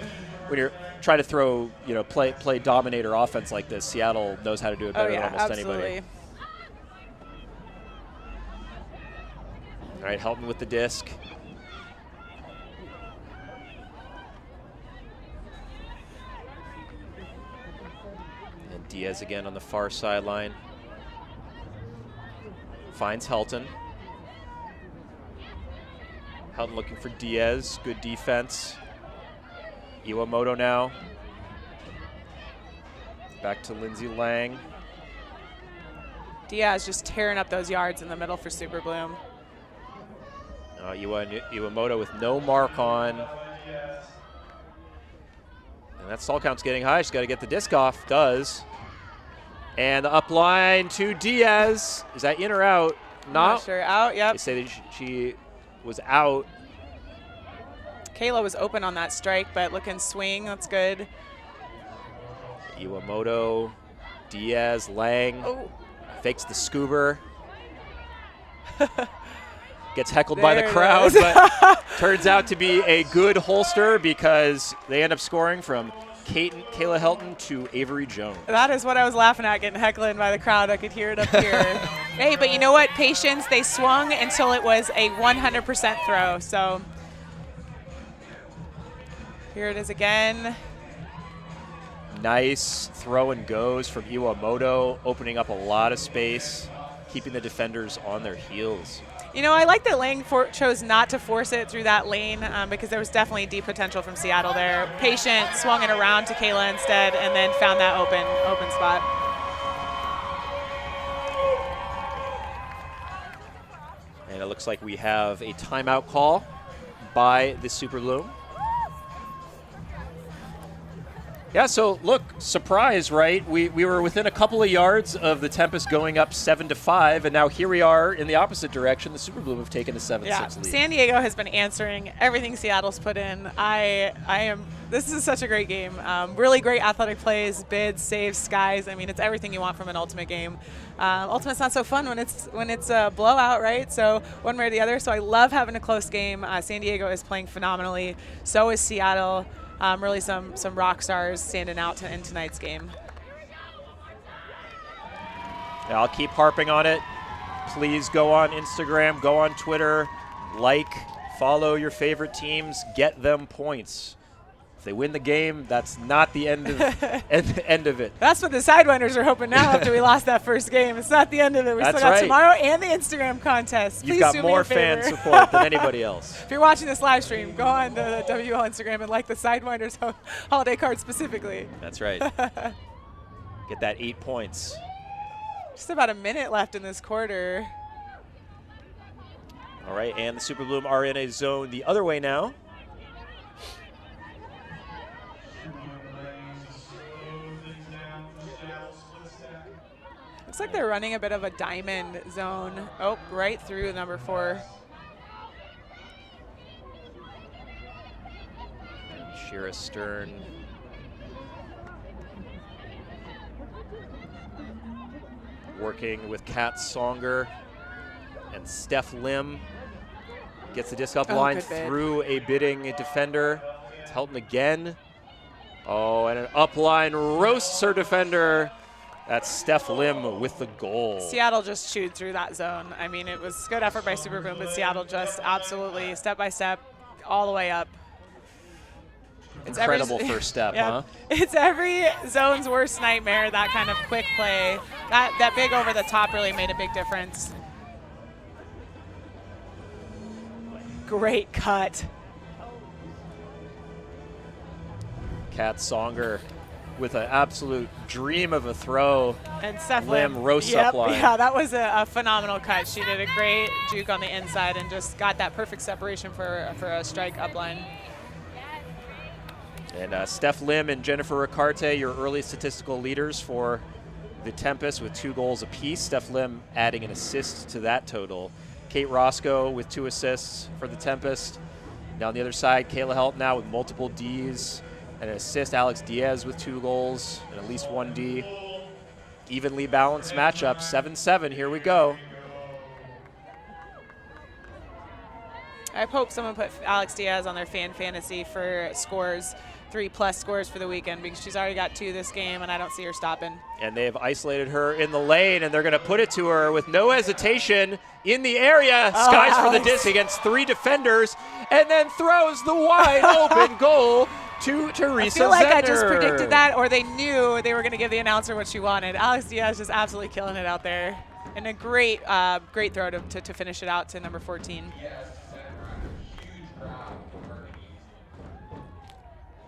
when you're trying to throw, play dominator offense like this, Seattle knows how to do it better than almost anybody. All right, Helton with the disc. And Diaz again on the far sideline. Finds Helton. Helton looking for Diaz. Good defense. Iwamoto now. Back to Lindsay Lang. Diaz just tearing up those yards in the middle for Super Bloom. Iwamoto with no mark on. And that stall count's getting high. She's got to get the disc off. Does. And the up line to Diaz. Is that in or out? Not sure. Out, yep. They say that she was out. Kayla was open on that strike, but looking swing. That's good. Iwamoto, Diaz, Lang. Oh. Fakes the scuba. Gets heckled by the crowd, but turns out to be a good holster, because they end up scoring from Kayla Helton to Avery Jones. That is what I was laughing at, getting heckled by the crowd. I could hear it up here. Hey, but you know what? Patience. They swung until it was a 100% throw. So here it is again. Nice throw and goes from Iwamoto, opening up a lot of space, keeping the defenders on their heels. You know, I like that Lang chose not to force it through that lane, because there was definitely deep potential from Seattle there. Patient, swung it around to Kayla instead, and then found that open spot. And it looks like we have a timeout call by the Super Bloom. Yeah, so look, surprise, right? We were within a couple of yards of the Tempest going up 7-5, and now here we are in the opposite direction. The Super Bloom have taken a 7-6 lead. San Diego has been answering everything Seattle's put in. This is such a great game. Really great athletic plays, bids, saves, skies. I mean, it's everything you want from an Ultimate game. Ultimate's not so fun when it's a blowout, right? So one way or the other. So I love having a close game. San Diego is playing phenomenally. So is Seattle. Really some rock stars standing out in tonight's game. Yeah, I'll keep harping on it. Please go on Instagram, go on Twitter, follow your favorite teams, get them points. If they win the game, that's not the end of it. That's what the Sidewinders are hoping now after we lost that first game. It's not the end of it. We still got tomorrow and the Instagram contest. You've got more fan support than anybody else. If you're watching this live stream, go on the WL Instagram and like the Sidewinders holiday card specifically. That's right. Get that 8 points. Just about a minute left in this quarter. All right, and the Super Bloom are in a zone the other way now. Looks like they're running a bit of a diamond zone. Oh, right through number 4. Shira Stern. Working with Kat Songer and Steph Lim. Gets the disc up line good bid. through a bidding defender. It's Helton again. Oh, and an upline roasts her defender. That's Steph Lim with the goal. Seattle just chewed through that zone. I mean, it was good effort by Super Boom, but Seattle just absolutely step by step all the way up. Incredible first step, huh? It's every zone's worst nightmare, that kind of quick play. That big over the top really made a big difference. Great cut. Kat Songer with an absolute dream of a throw. And Steph Lim Lim roasts up line. Yeah, that was a phenomenal cut. She did a great juke on the inside and just got that perfect separation for a strike up line. And Steph Lim and Jennifer Ricarte, your early statistical leaders for the Tempest with 2 goals apiece. Steph Lim adding an assist to that total. Kate Roscoe with 2 assists for the Tempest. Down the other side, Kayla Helt now with multiple Ds and an assist. Alex Diaz with 2 goals and at least 1 D. Evenly balanced matchup, 7-7. Here we go. I hope someone put Alex Diaz on their fan fantasy for scores, 3+ scores for the weekend, because she's already got 2 this game, and I don't see her stopping. And they've isolated her in the lane, and they're going to put it to her with no hesitation in the area. Skies for the disc against 3 defenders, and then throws the wide open goal to Teresa I feel like Zentner. I just predicted that, or they knew they were going to give the announcer what she wanted. Alex Diaz just absolutely killing it out there. And a great throw to finish it out to number 14.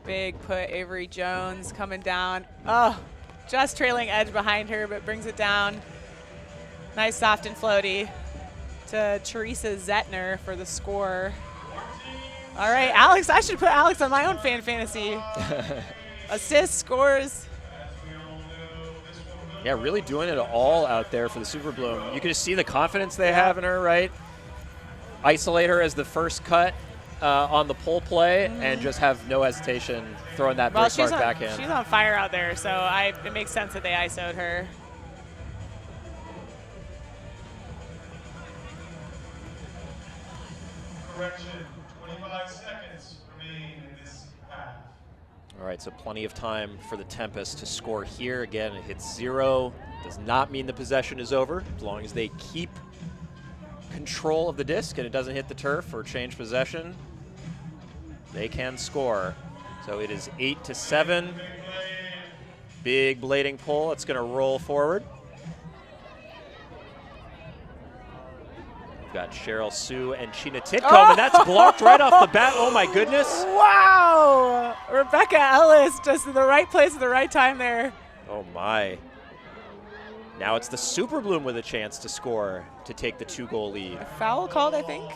Big put, Avery Jones coming down. Oh, just trailing edge behind her, but brings it down. Nice soft and floaty to Teresa Zentner for the score. All right, Alex, I should put Alex on my own fan fantasy. Assists, scores. Yeah, really doing it all out there for the Super Bloom. You can just see the confidence they have in her, right? Isolate her as the first cut on the pull play and just have no hesitation throwing that brick mark backhand. She's on fire out there, so it makes sense that they ISO'd her. Correction, 25 seconds remain in this half. All right, so plenty of time for the Tempest to score here. Again, it hits 0. Does not mean the possession is over, as long as they keep control of the disc and it doesn't hit the turf or change possession. They can score. So it is 8-7. Big blading pull. It's going to roll forward. We've got Cheryl Sue and Sheena Titcomb, and that's blocked right off the bat. Oh, my goodness. Wow! Rebecca Ellis just in the right place at the right time there. Oh, my. Now it's the Super Bloom with a chance to score to take the 2-goal lead. A foul called, I think.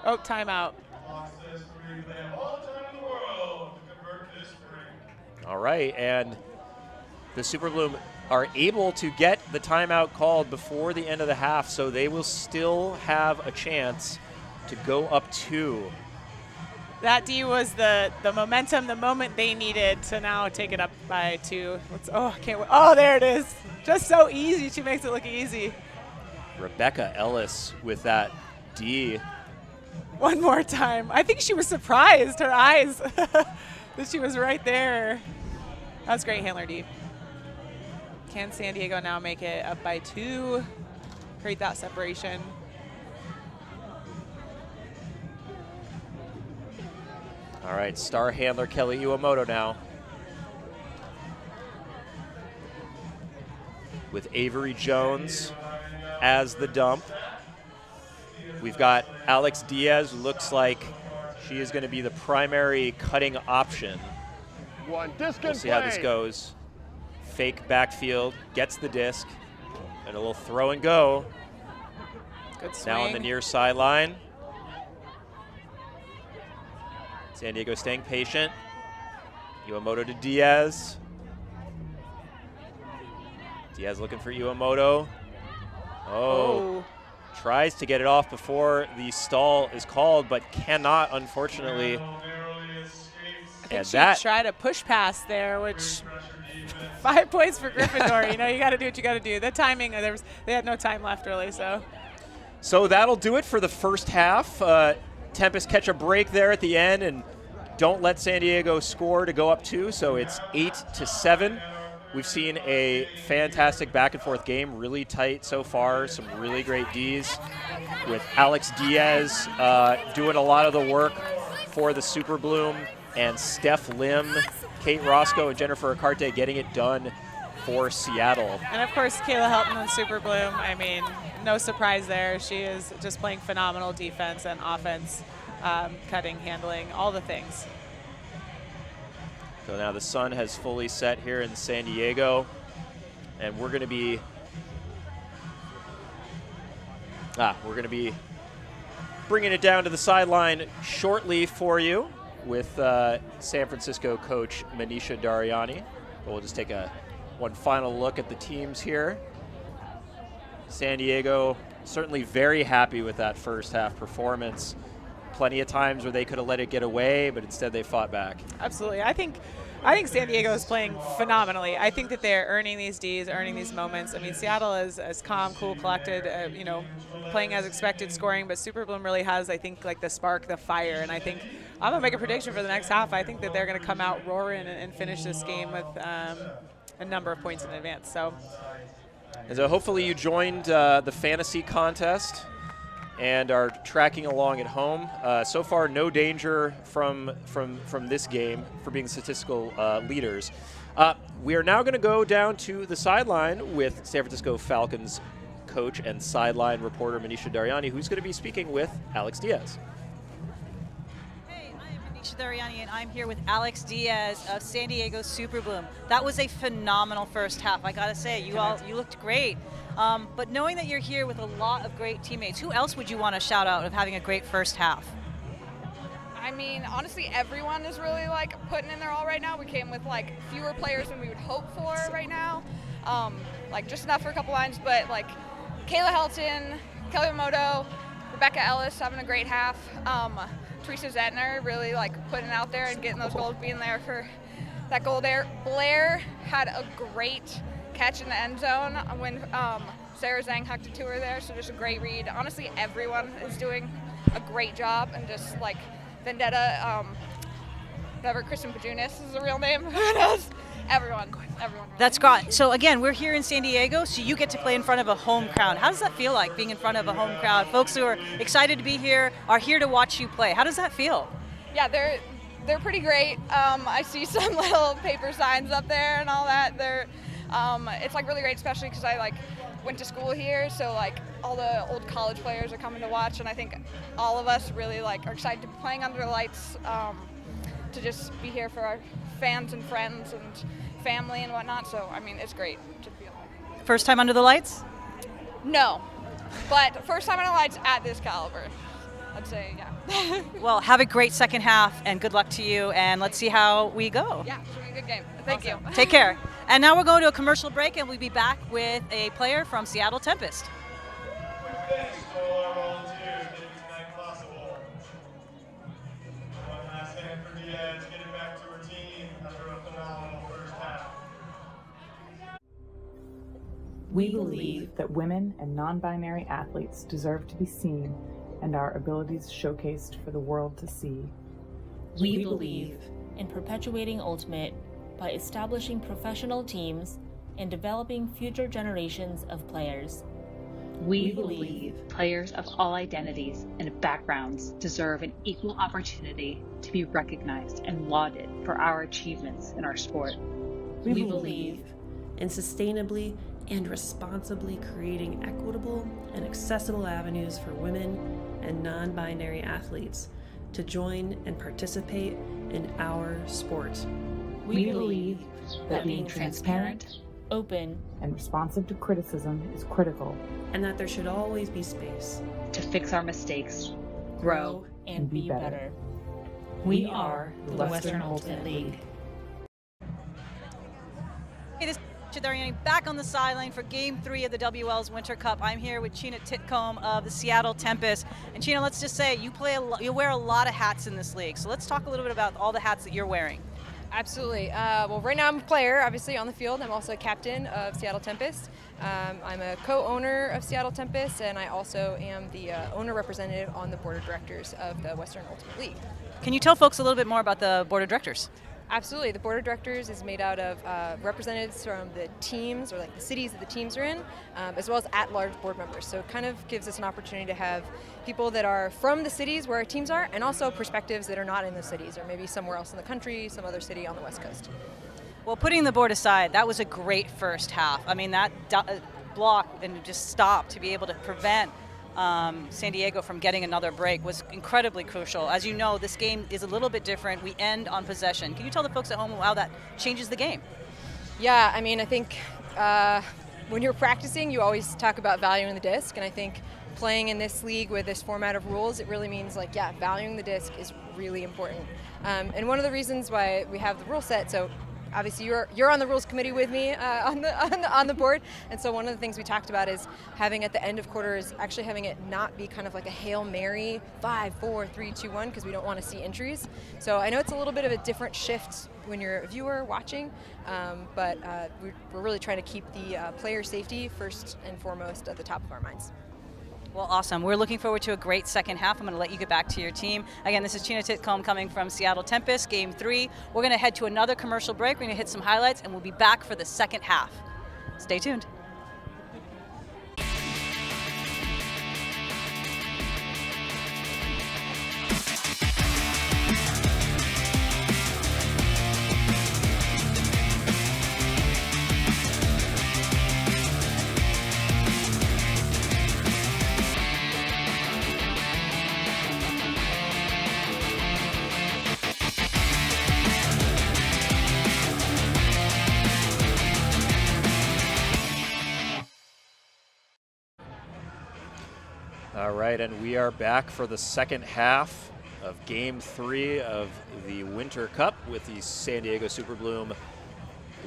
Oh, timeout. All right, and the Super Bloom are able to get the timeout called before the end of the half, so they will still have a chance to go up 2. That D was the momentum, the moment they needed to now take it up by 2. I can't wait. Oh, there it is. Just so easy. She makes it look easy. Rebecca Ellis with that D. One more time. I think she was surprised, her eyes, that she was right there. That was great handler D. Can San Diego now make it up by 2? Create that separation. All right, star handler Kelly Iwamoto now. With Avery Jones as the dump. We've got Alex Diaz, who looks like she is going to be the primary cutting option. We'll see how this goes. Fake backfield, gets the disc, and a little throw and go. Good swing. Now on the near sideline. San Diego staying patient. Iwamoto to Diaz. Diaz looking for Iwamoto. Oh. Tries to get it off before the stall is called, but cannot, unfortunately. And she tried a push pass there, which 5 points for Gryffindor. You know, you got to do what you got to do. The timing, they had no time left really, so. So that'll do it for the first half. Tempest catch a break there at the end and don't let San Diego score to go up 2, so it's 8-7. We've seen a fantastic back and forth game, really tight so far, some really great Ds with Alex Diaz doing a lot of the work for the Super Bloom, and Steph Lim, Kate Roscoe, and Jennifer Acarte getting it done for Seattle. And of course, Kayla Helton on Super Bloom. I mean, no surprise there. She is just playing phenomenal defense and offense, cutting, handling, all the things. So now the sun has fully set here in San Diego, and we're going to be bringing it down to the sideline shortly for you with San Francisco coach Manisha Dariani. But we'll just take one final look at the teams here. San Diego certainly very happy with that first half performance. Plenty of times where they could have let it get away, but instead they fought back. Absolutely. I think San Diego is playing phenomenally. I think that they're earning these Ds, earning these moments. I mean, Seattle is as calm, cool, collected, playing as expected, scoring, but Super Bloom really has, I think, like the spark, the fire, and I think I'm going to make a prediction for the next half. I think that they're going to come out roaring and finish this game with a number of points in advance. So hopefully you joined the fantasy contest and are tracking along at home. So far, no danger from this game for being statistical leaders. We are now going to go down to the sideline with San Francisco Falcons coach and sideline reporter Manisha Dariani, who's going to be speaking with Alex Diaz. Hey, I'm Manisha Dariani, and I'm here with Alex Diaz of San Diego Super Bloom. That was a phenomenal first half. I got to say, you looked great. But knowing that you're here with a lot of great teammates, who else would you want to shout out of having a great first half? I mean, honestly, everyone is really putting in their all right now. We came with fewer players than we would hope for right now. Just enough for a couple lines, but Kayla Helton, Kelly Moto, Rebecca Ellis having a great half. Teresa Zettner really putting out there and getting those goals, being there for that goal there. Blair had a great catch in the end zone when Sarah Zhang hucked it to her there, so just a great read. Honestly, everyone is doing a great job, and just Vendetta, whatever, Kristen Pajunas is the real name, who knows? Everyone. That's great. So again, we're here in San Diego, so you get to play in front of a home crowd. How does that feel like, being in front of a home crowd? Folks who are excited to be here are here to watch you play. How does that feel? Yeah, they're pretty great. I see some little paper signs up there and all that. It's really great, especially because I went to school here, so all the old college players are coming to watch, and I think all of us really are excited to be playing under the lights, to just be here for our fans and friends and family and whatnot. So I mean, it's great to feel. First time under the lights? No, but first time under the lights at this caliber, I'd say. Yeah. Well, have a great second half, and good luck to you, and let's see how we go. Yeah, it's gonna be a good game. Thank you. Take care. And now we're going to a commercial break, and we'll be back with a player from Seattle Tempest. Thanks to all our volunteers making tonight possible. One last hand for Diaz, getting back to her team after a phenomenal first half. We believe that women and non-binary athletes deserve to be seen and our abilities showcased for the world to see. We believe in perpetuating Ultimate by establishing professional teams and developing future generations of players. We believe players of all identities and backgrounds deserve an equal opportunity to be recognized and lauded for our achievements in our sport. We believe in sustainably and responsibly creating equitable and accessible avenues for women and non-binary athletes to join and participate in our sport. We believe that being transparent, open, and responsive to criticism is critical, and that there should always be space to fix our mistakes, grow, and be better. We are the Western Ultimate League. Hey, this Anisha Dariani back on the sideline for Game 3 of the WL's Winter Cup. I'm here with Chyna Titcomb of the Seattle Tempest. And Chyna, let's just say you wear a lot of hats in this league. So let's talk a little bit about all the hats that you're wearing. Absolutely. Well, right now I'm a player, obviously, on the field. I'm also a captain of Seattle Tempest. I'm a co-owner of Seattle Tempest, and I also am the owner representative on the board of directors of the Western Ultimate League. Can you tell folks a little bit more about the board of directors? Absolutely. The board of directors is made out of representatives from the teams, or like the cities that the teams are in, as well as at-large board members. So it kind of gives us an opportunity to have people that are from the cities where our teams are, and also perspectives that are not in the cities, or maybe somewhere else in the country, some other city on the West Coast. Well, putting the board aside, that was a great first half. I mean, that block and just stop to be able to prevent San Diego from getting another break was incredibly crucial. As you know, this game is a little bit different. We end on possession. Can you tell the folks at home how that changes the game? Yeah, I mean, I think when you're practicing, you always talk about valuing the disc, and I think playing in this league with this format of rules, it really means valuing the disc is really important. And one of the reasons why we have the rule set, so obviously you're on the rules committee with me on the board, and so one of the things we talked about is having at the end of quarters, actually having it not be kind of like a Hail Mary 5, 4, 3, 2, 1, because we don't want to see injuries. So I know it's a little bit of a different shift when you're a viewer watching, but we're really trying to keep the player safety first and foremost at the top of our minds. Well, awesome. We're looking forward to a great second half. I'm going to let you get back to your team. Again, this is Chyna Titcomb coming from Seattle Tempest, Game 3. We're going to head to another commercial break. We're going to hit some highlights, and we'll be back for the second half. Stay tuned. All right, and we are back for the second half of Game 3 of the Winter Cup with the San Diego Superbloom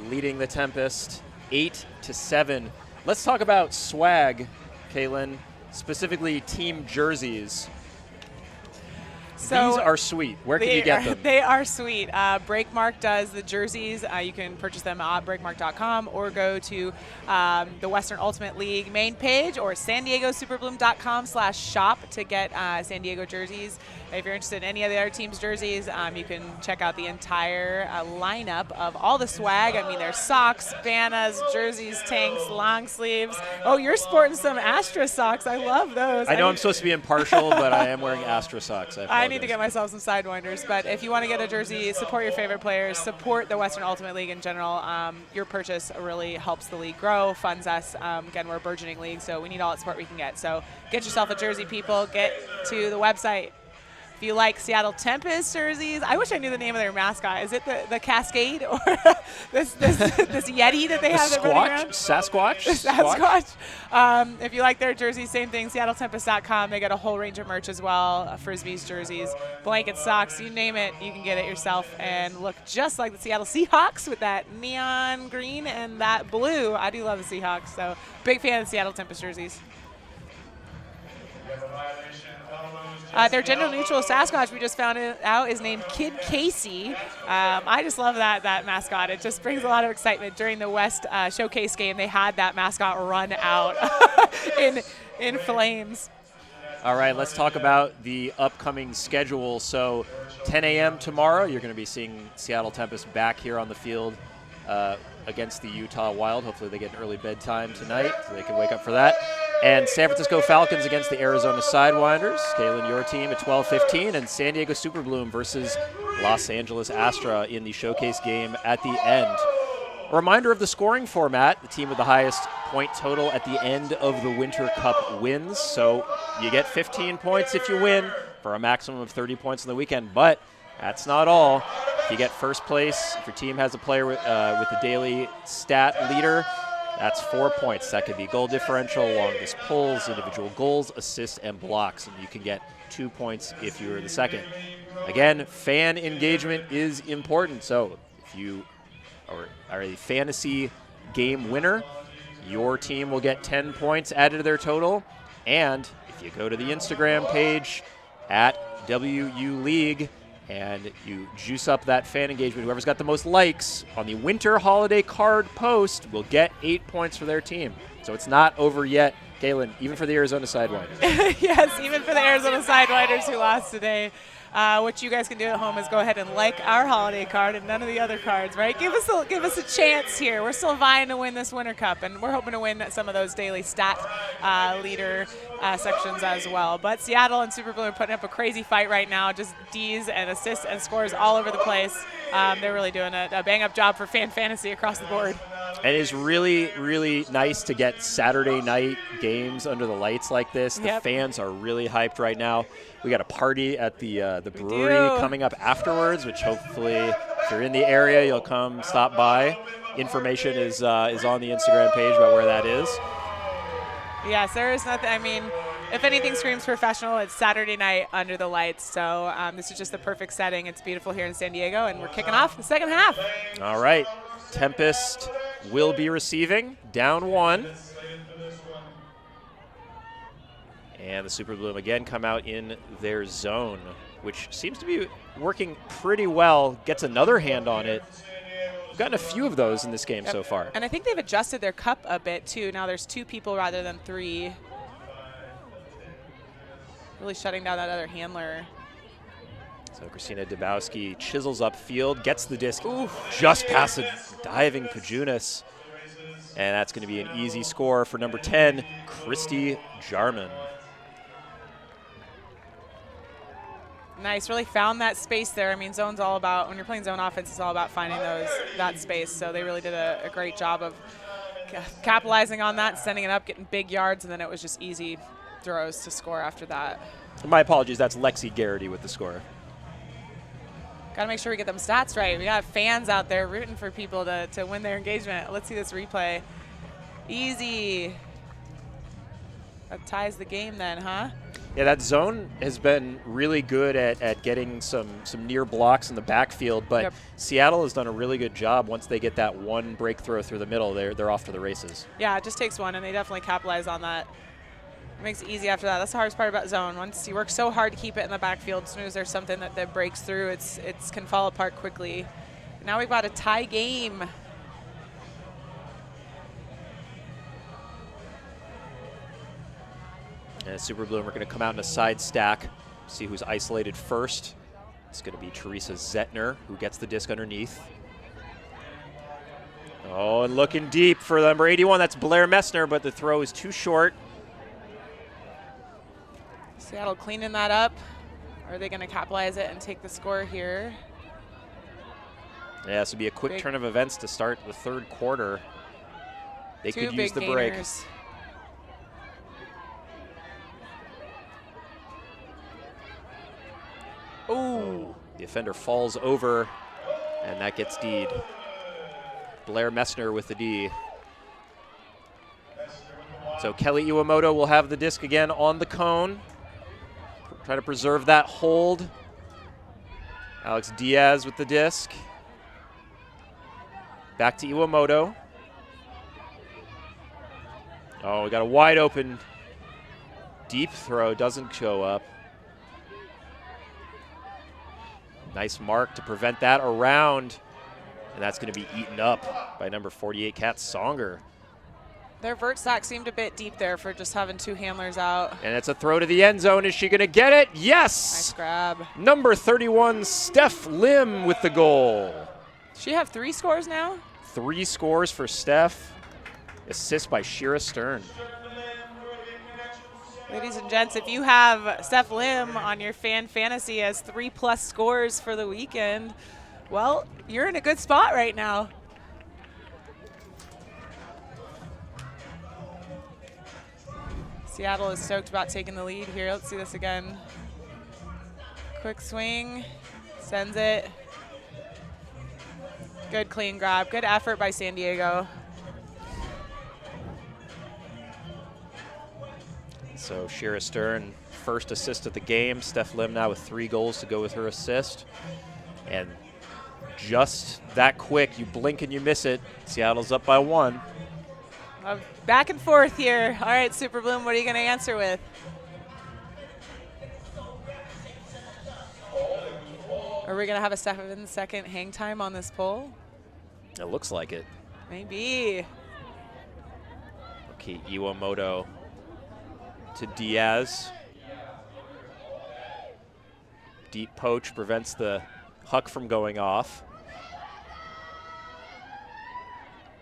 leading the Tempest 8-7. Let's talk about swag, Caitlin, specifically team jerseys. So these are sweet. Where can you get them? They are sweet. Breakmark does the jerseys. You can purchase them at breakmark.com or go to the Western Ultimate League main page or san diego superbloom.com/shop to get San Diego jerseys. If you're interested in any of the other team's jerseys, you can check out the entire lineup of all the swag. I mean, there's socks, bandanas, jerseys, tanks, long sleeves. Oh, you're sporting some Astra socks. I love those. I know I'm supposed to be impartial, but I am wearing Astra socks. I need to get myself some Sidewinders. But if you want to get a jersey, support your favorite players, support the Western Ultimate League in general. Your purchase really helps the league grow, funds us. Again, we're a burgeoning league, so we need all the support we can get. So get yourself a jersey, people. Get to the website. If you like Seattle Tempest jerseys, I wish I knew the name of their mascot. Is it the Cascade or this Yeti that they have? Sasquatch? Sasquatch. If you like their jerseys, same thing, seattletempest.com. They got a whole range of merch as well, Frisbees jerseys, blanket socks, you name it, you can get it yourself and look just like the Seattle Seahawks with that neon green and that blue. I do love the Seahawks, so big fan of the Seattle Tempest jerseys. Their gender-neutral Sasquatch, we just found out, is named Kid Casey. I just love that mascot. It just brings a lot of excitement. During the West Showcase game, they had that mascot run out in flames. All right, let's talk about the upcoming schedule. So 10 a.m. tomorrow, you're going to be seeing Seattle Tempest back here on the field against the Utah Wild. Hopefully they get an early bedtime tonight so they can wake up for that. And San Francisco Falcons against the Arizona Sidewinders. Kaylin, your team at 12:15, and San Diego Superbloom versus Los Angeles Astra in the showcase game at the end. A reminder of the scoring format: the team with the highest point total at the end of the Winter Cup wins. So you get 15 points if you win, for a maximum of 30 points on the weekend. But that's not all. If you get first place, if your team has a player with the daily stat leader, that's 4 points. That could be goal differential, longest pulls, individual goals, assists, and blocks. And you can get 2 points if you're the second. Again, fan engagement is important. So if you are a fantasy game winner, your team will get 10 points added to their total. And if you go to the Instagram page at WU League and you juice up that fan engagement, whoever's got the most likes on the winter holiday card post will get 8 points for their team. So it's not over yet, Galen, even for the Arizona Sidewinders. Yes, even for the Arizona Sidewinders who lost today. What you guys can do at home is go ahead and like our holiday card and none of the other cards, right? Give us a chance here. We're still vying to win this Winter Cup, and we're hoping to win some of those daily stat leader sections as well. But Seattle and Super Blue are putting up a crazy fight right now, just Ds and assists and scores all over the place. They're really doing a bang-up job for fan fantasy across the board. And it is really, really nice to get Saturday night games under the lights like this. The fans are really hyped right now. We got a party at the brewery coming up afterwards, which hopefully, if you're in the area, you'll come stop by. Information is on the Instagram page about where that is. Yes, there is nothing. I mean, if anything screams professional, it's Saturday night under the lights. So this is just the perfect setting. It's beautiful here in San Diego, and we're kicking off the second half. All right. Tempest will be receiving, down 1. And the Super Bloom again come out in their zone, which seems to be working pretty well. Gets another hand on it. We've gotten a few of those in this game so far. And I think they've adjusted their cup a bit, too. Now there's 2 people rather than 3. Really shutting down that other handler. So Christina Dabowski chisels upfield, gets the disc just past a diving Pajunas. And that's going to be an easy score for number 10, Christy Jarman. Nice, really found that space there. I mean, zone's all about, when you're playing zone offense, it's all about finding that space. So they really did a great job of capitalizing on that, sending it up, getting big yards, and then it was just easy throws to score after that. My apologies, that's Lexi Garrity with the score. Got to make sure we get them stats right. We got fans out there rooting for people to win their engagement. Let's see this replay. Easy. That ties the game then, huh? Yeah, that zone has been really good at getting some near blocks in the backfield, but Seattle has done a really good job. Once they get that one break throw through the middle, they're off to the races. Yeah, it just takes one, and they definitely capitalize on that. It makes it easy after that. That's the hardest part about zone. Once you work so hard to keep it in the backfield, as soon as there's something that breaks through, it can fall apart quickly. Now we've got a tie game. And Super Bloom are going to come out in a side stack, see who's isolated first. It's going to be Teresa Zettner, who gets the disc underneath. Oh, and looking deep for number 81. That's Blair Messner, but the throw is too short. Seattle cleaning that up. Or are they going to capitalize it and take the score here? Yeah, this would be a quick turn of events to start the third quarter. They could use the break. Ooh. The offender falls over, and that gets D'd. Blair Messner with the D. So Kelly Iwamoto will have the disc again on the cone. Try to preserve that hold. Alex Diaz with the disc. Back to Iwamoto. Oh, we got a wide open deep throw, doesn't show up. Nice mark to prevent that around, and that's going to be eaten up by number 48, Kat Songer. Their vert sack seemed a bit deep there for just having 2 handlers out. And it's a throw to the end zone. Is she going to get it? Yes! Nice grab. Number 31, Steph Lim with the goal. Does she have 3 scores now? 3 scores for Steph. Assist by Shira Stern. Ladies and gents, if you have Steph Lim on your fan fantasy as 3+ scores for the weekend, well, you're in a good spot right now. Seattle is stoked about taking the lead here. Let's see this again. Quick swing, sends it. Good clean grab, good effort by San Diego. So Shira Stern, first assist of the game. Steph Lim now with 3 goals to go with her assist. And just that quick. You blink and you miss it. Seattle's up by 1. Back and forth here. All right, Super Bloom, what are you going to answer with? Are we going to have a 7-second hang time on this pole? It looks like it. Maybe. Okay, Iwamoto to Diaz. Deep poach prevents the huck from going off.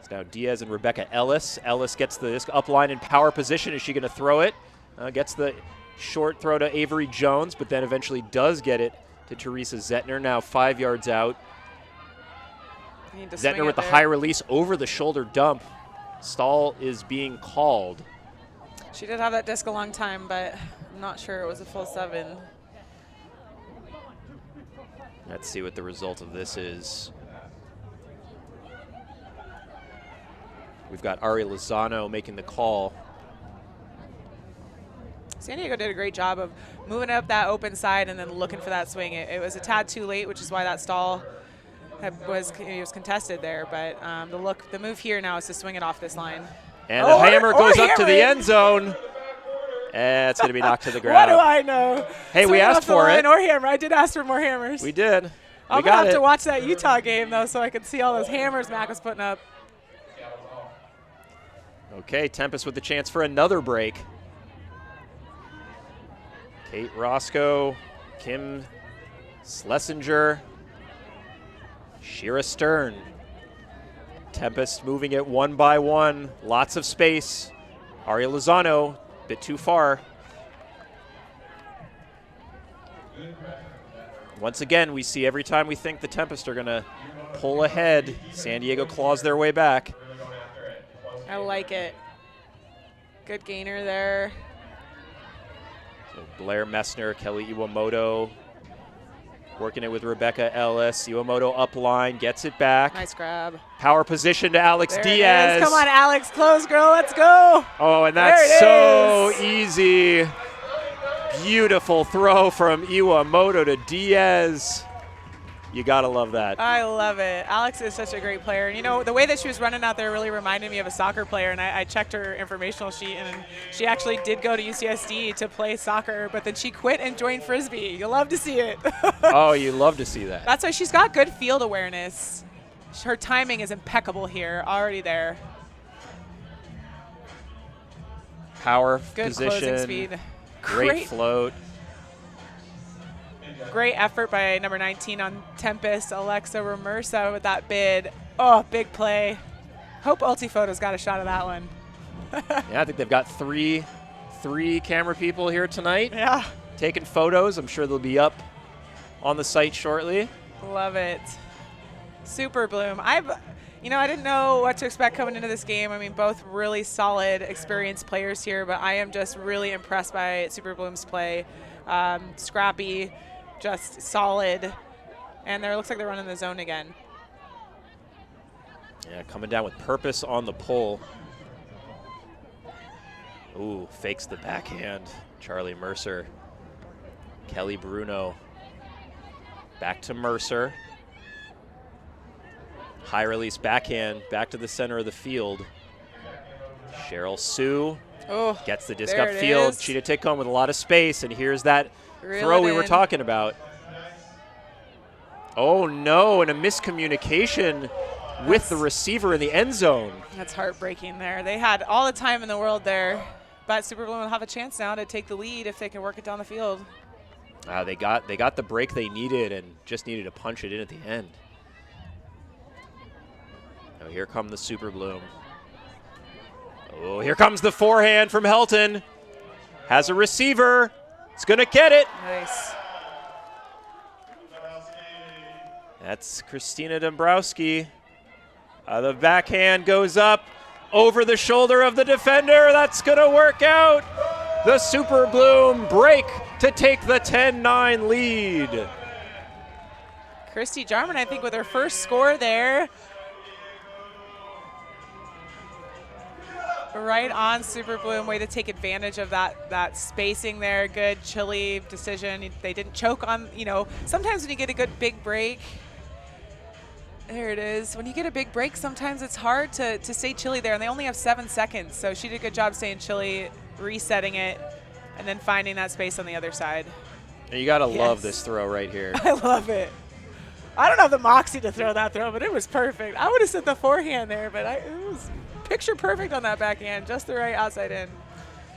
It's now Diaz and Rebecca Ellis. Ellis gets the disc up line in power position. Is she going to throw it? Gets the short throw to Avery Jones, but then eventually does get it to Teresa Zettner, now 5 yards out. Zettner with the high release over the shoulder dump. Stall is being called. She did have that disc a long time, but I'm not sure it was a full 7. Let's see what the result of this is. We've got Ari Lozano making the call. San Diego did a great job of moving up that open side and then looking for that swing. It was a tad too late, which is why that stall was contested there. But the move here now is to swing it off this line. And the hammer goes up to the end zone. And it's going to be knocked to the ground. What do I know? Hey, swing we asked for it. Or hammer. I did ask for more hammers. We did. I'm going to have to watch that Utah game, though, so I can see all those hammers Mac was putting up. Okay, Tempest with the chance for another break. Kate Roscoe, Kim Schlesinger, Shira Stern. Tempest moving it 1 by 1. Lots of space. Aria Lozano, a bit too far. Once again, we see every time we think the Tempest are going to pull ahead, San Diego claws their way back. I like it. Good gainer there. So Blair Messner, Kelly Iwamoto working it with Rebecca Ellis. Iwamoto up line, gets it back. Nice grab. Power position to Alex there Diaz. It is. Come on, Alex, close, girl, let's go. Oh, and that's so easy. Beautiful throw from Iwamoto to Diaz. You gotta love that. I love it. Alex is such a great player. And you know, the way that she was running out there really reminded me of a soccer player. And I checked her informational sheet, and she actually did go to UCSD to play soccer, but then she quit and joined Frisbee. You'll love to see it. Oh, you love to see that. That's why she's got good field awareness. Her timing is impeccable here, already there. Power good position. Closing speed. Great float. Great effort by number 19 on Tempest, Alexa Ramersa with that bid. Oh, big play. Hope Ultifoto's got a shot of that one. Yeah, I think they've got three camera people here tonight. Yeah. Taking photos. I'm sure they'll be up on the site shortly. Love it. Super Bloom. I didn't know what to expect coming into this game. I mean, both really solid, experienced players here, but I am just really impressed by Super Bloom's play. Scrappy, just solid, and there looks like they're running the zone again. Yeah, coming down with purpose on the pull. Ooh, fakes the backhand. Charlie Mercer. Kelly Bruno. Back to Mercer. High release backhand, back to the center of the field. Cheryl Sue gets the disc upfield. Cheetah Tickcomb with a lot of space, and here's that throw we were talking about. Oh no, and a miscommunication with the receiver in the end zone. That's heartbreaking there. They had all the time in the world there, but Super Bloom will have a chance now to take the lead if they can work it down the field. They got the break they needed and just needed to punch it in at the end. Now here come the Super Bloom. Oh, here comes the forehand from Helton. Has a receiver. It's going to get it. Nice. That's Christina Dombrowski. The backhand goes up over the shoulder of the defender. That's going to work out. The Super Bloom break to take the 10-9 lead. Christy Jarman, I think, with her first score there. Right on Super Bloom, way to take advantage of that spacing there. Good chilly decision. They didn't choke on, sometimes when you get a good big break, There it is. When you get a big break, sometimes it's hard to stay chilly there, and they only have 7 seconds, so she did a good job staying chilly, resetting it, and then finding that space on the other side. And you got to love this throw right here. I love it. I don't have the moxie to throw that throw, but it was perfect. I would have set the forehand there, but it was picture perfect on that backhand, just the right outside in.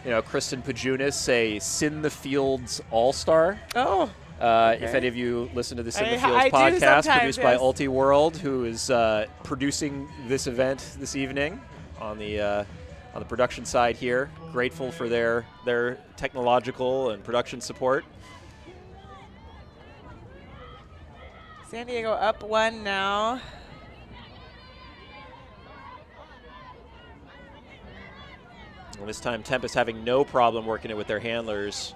You know, Kristen Pajunas, a Sin the Fields all-star. Oh. If any of you listen to the Sin the Fields I podcast produced by yes. Ulti World, who is producing this event this evening on the production side here, grateful for their technological and production support. San Diego up 1 now. And this time, Tempest having no problem working it with their handlers,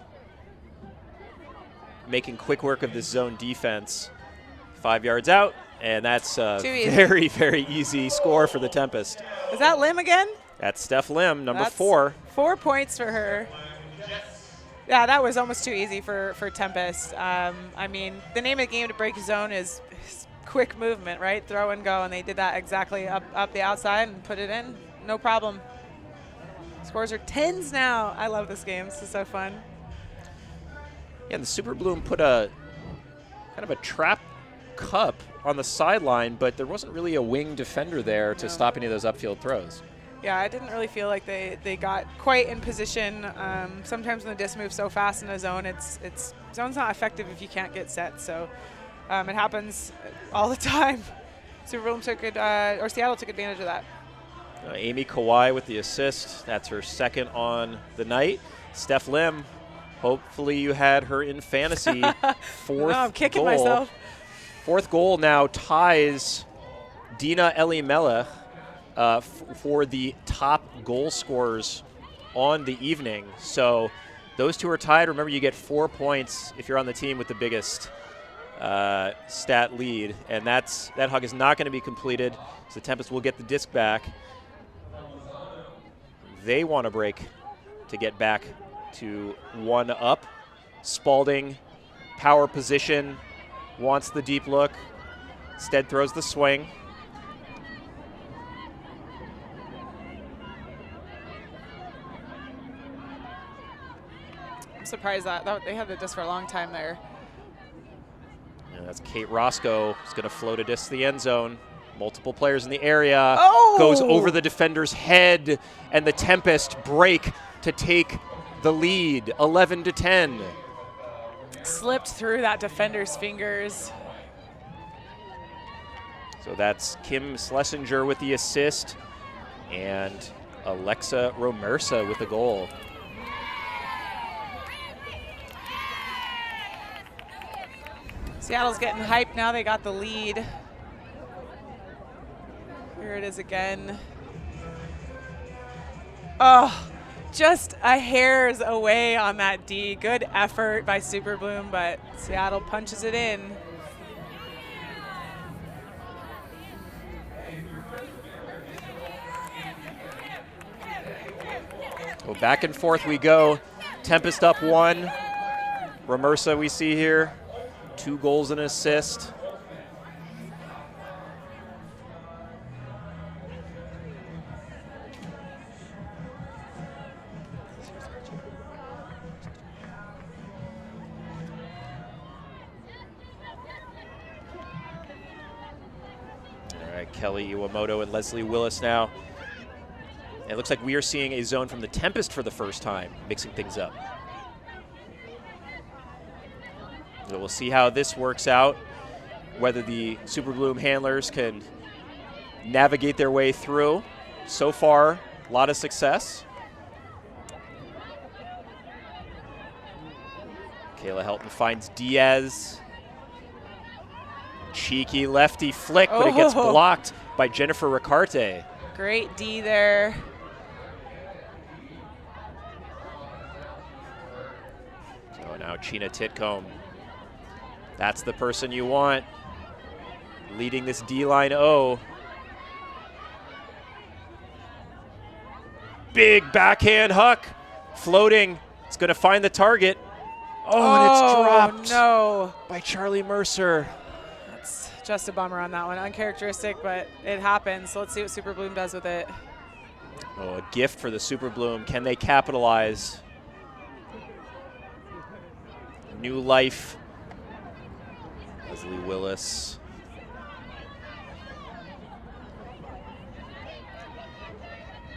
making quick work of this zone defense. 5 yards out, and that's a very, very easy score for the Tempest. Is that Lim again? That's Steph Lim, number That's 4. 4 points for her. Yeah, that was almost too easy for Tempest. I mean, the name of the game to break a zone is quick movement, right? Throw and go, and they did that exactly up the outside and put it in. No problem. Scores are 10s now. I love this game. This is so fun. Yeah, the Super Bloom put a kind of a trap cup on the sideline, but there wasn't really a wing defender there to stop any of those upfield throws. Yeah, I didn't really feel like they got quite in position. Sometimes when the disc moves so fast in a zone, zone's not effective if you can't get set. So it happens all the time. Super Bloom Seattle took advantage of that. Amy Kawhi with the assist. That's her second on the night. Steph Lim, hopefully you had her in fantasy. Fourth no, I'm kicking goal. myself. Fourth goal now ties Dina Elimela for the top goal scorers on the evening. So those two are tied. Remember, you get 4 points if you're on the team with the biggest stat lead, and that hug is not going to be completed, so the Tempest will get the disc back. They want to break to get back to 1 up. Spalding, power position, wants the deep look. Instead throws the swing. I'm surprised that they had the disc for a long time there. And that's Kate Roscoe. Who's going to float a disc to the end zone. Multiple players in the area. Oh! Goes over the defender's head, and the Tempest break to take the lead, 11-10. Slipped through that defender's fingers. So that's Kim Schlesinger with the assist, and Alexa Romersa with the goal. Seattle's getting hyped now. They got the lead. Here it is again. Oh, just a hair's away on that D. Good effort by Super Bloom, but Seattle punches it in. Well, back and forth we go. Tempest up 1. Romersa we see here. 2 goals and an assist. All right, Kelly Iwamoto and Leslie Willis now. It looks like we are seeing a zone from the Tempest for the first time, mixing things up. So we'll see how this works out, whether the Super Bloom handlers can navigate their way through. So far, a lot of success. Kayla Helton finds Diaz. Cheeky lefty flick, but it gets blocked by Jennifer Ricarte. Great D there. So now Chena Titcomb. That's the person you want leading this D-line O. Big backhand huck, floating. It's going to find the target. Oh, and it's dropped no. by Charlie Mercer. just a bummer on that one. Uncharacteristic, but it happens. So let's see what Super Bloom does with it. Oh, a gift for the Super Bloom. Can they capitalize? New life. Leslie Willis.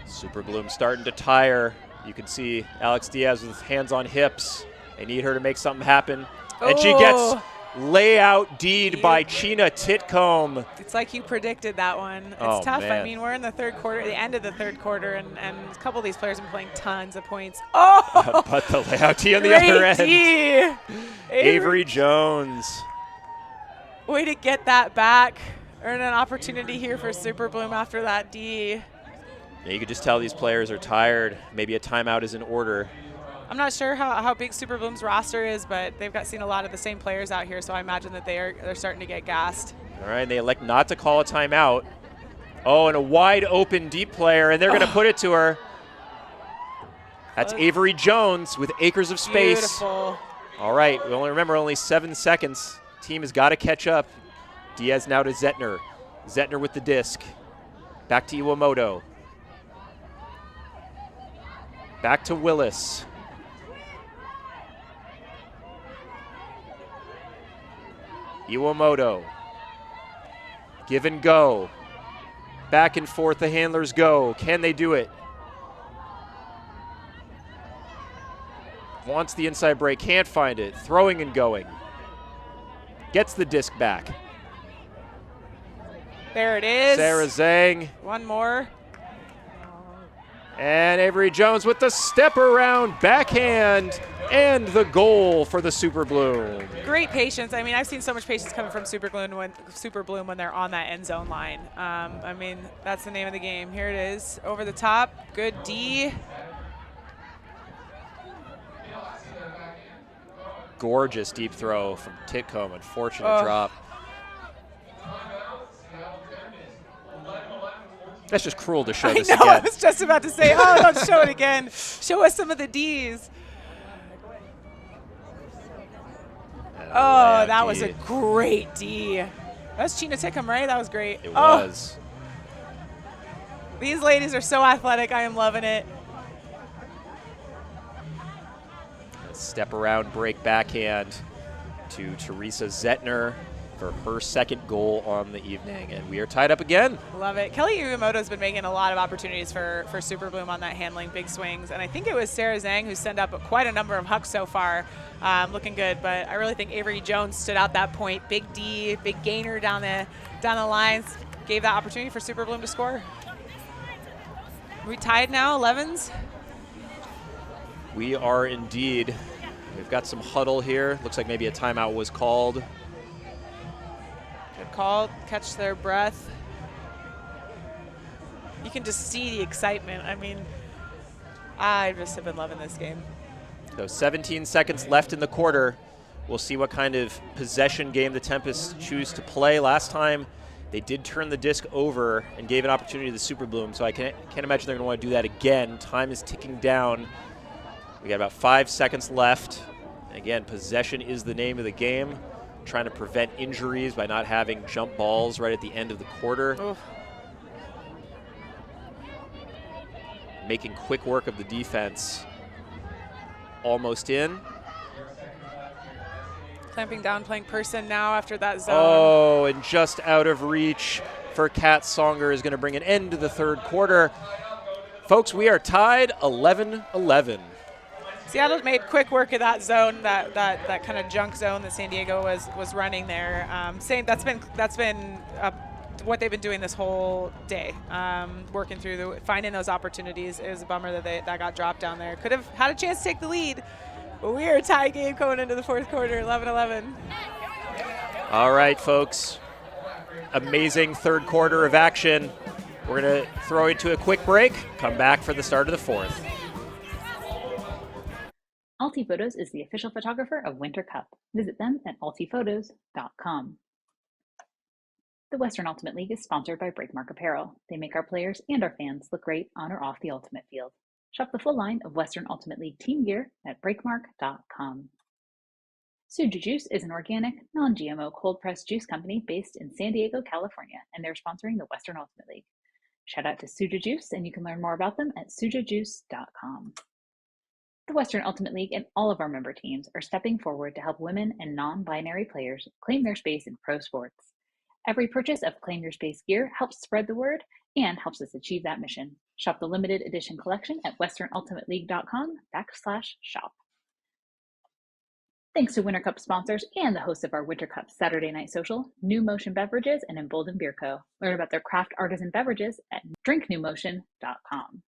Super Bloom starting to tire. You can see Alex Diaz with hands on hips. They need her to make something happen. And she gets layout D'd by Chyna Titcomb. It's like you predicted that one. It's tough. I mean, we're in the third quarter, the end of the third quarter, and a couple of these players have been playing tons of points. Oh! But the layout D on the other end. D. Avery Jones. Way to get that back. Earn an opportunity here for Super Bloom after that D. Yeah, you could just tell these players are tired. Maybe a timeout is in order. I'm not sure how big Super Bloom's roster is, but they've seen a lot of the same players out here, so I imagine that they're starting to get gassed. All right, they elect not to call a timeout. Oh, and a wide open deep player, and they're going to put it to her. That's Avery Jones with acres of space. Beautiful. All right, we only 7 seconds. Team has got to catch up. Diaz now to Zettner. Zettner with the disc. Back to Iwamoto. Back to Willis. Iwamoto. Give and go. Back and forth the handlers go. Can they do it? Wants the inside break, can't find it. Throwing and going. Gets the disc back. There it is. Sarah Zhang. One more. And Avery Jones with the step around backhand and the goal for the Super Bloom. Great patience. I mean, I've seen so much patience coming from Super Bloom when they're on that end zone line. I mean, that's the name of the game. Here it is, over the top. Good D. Gorgeous deep throw from Titcomb. Unfortunate drop. That's just cruel to show this again. I was just about to say, don't show it again. Show us some of the Ds. Oh, that was a great D. That's Chyna Titcomb, right? That was great. It was. These ladies are so athletic. I am loving it. Step around break backhand to Teresa Zettner for her second goal on the evening, and we are tied up again. Love it. Kelly Iwamoto's been making a lot of opportunities for Super Bloom on that handling big swings, and I think it was Sarah Zhang who sent up quite a number of hucks so far, looking good. But I really think Avery Jones stood out that point. Big D, big gainer down the lines, gave that opportunity for Super Bloom to score. Are we tied now, 11s? We are indeed. We've got some huddle here. Looks like maybe a timeout was called. Good call, catch their breath. You can just see the excitement. I mean, I just have been loving this game. So 17 seconds left in the quarter. We'll see what kind of possession game the Tempest choose to play. Last time, they did turn the disc over and gave an opportunity to the Super Bloom, so I can't imagine they're going to want to do that again. Time is ticking down. We got about 5 seconds left. Again, possession is the name of the game. Trying to prevent injuries by not having jump balls right at the end of the quarter. Oof. Making quick work of the defense. Almost in. Clamping down, playing person now after that zone. Oh, and just out of reach for Kat Songer is going to bring an end to the third quarter. Folks, we are tied 11-11. Seattle made quick work of that zone, that kind of junk zone that San Diego was running there. That's been what they've been doing this whole day, working through finding those opportunities. It was a bummer that got dropped down there. Could have had a chance to take the lead, but we are a tie game going into the fourth quarter, 11-11. All right, folks. Amazing third quarter of action. We're going to throw it to a quick break. Come back for the start of the fourth. Alti Photos is the official photographer of Winter Cup. Visit them at altiphotos.com. The Western Ultimate League is sponsored by Breakmark Apparel. They make our players and our fans look great on or off the ultimate field. Shop the full line of Western Ultimate League team gear at breakmark.com. Suja Juice is an organic, non-GMO cold-pressed juice company based in San Diego, California, and they're sponsoring the Western Ultimate League. Shout out to Suja Juice, and you can learn more about them at sujajuice.com. The Western Ultimate League and all of our member teams are stepping forward to help women and non-binary players claim their space in pro sports. Every purchase of Claim Your Space gear helps spread the word and helps us achieve that mission. Shop the limited edition collection at westernultimateleague.com/shop. Thanks to Winter Cup sponsors and the hosts of our Winter Cup Saturday Night Social, New Motion Beverages and Embolden Beer Co. Learn about their craft artisan beverages at drinknewmotion.com.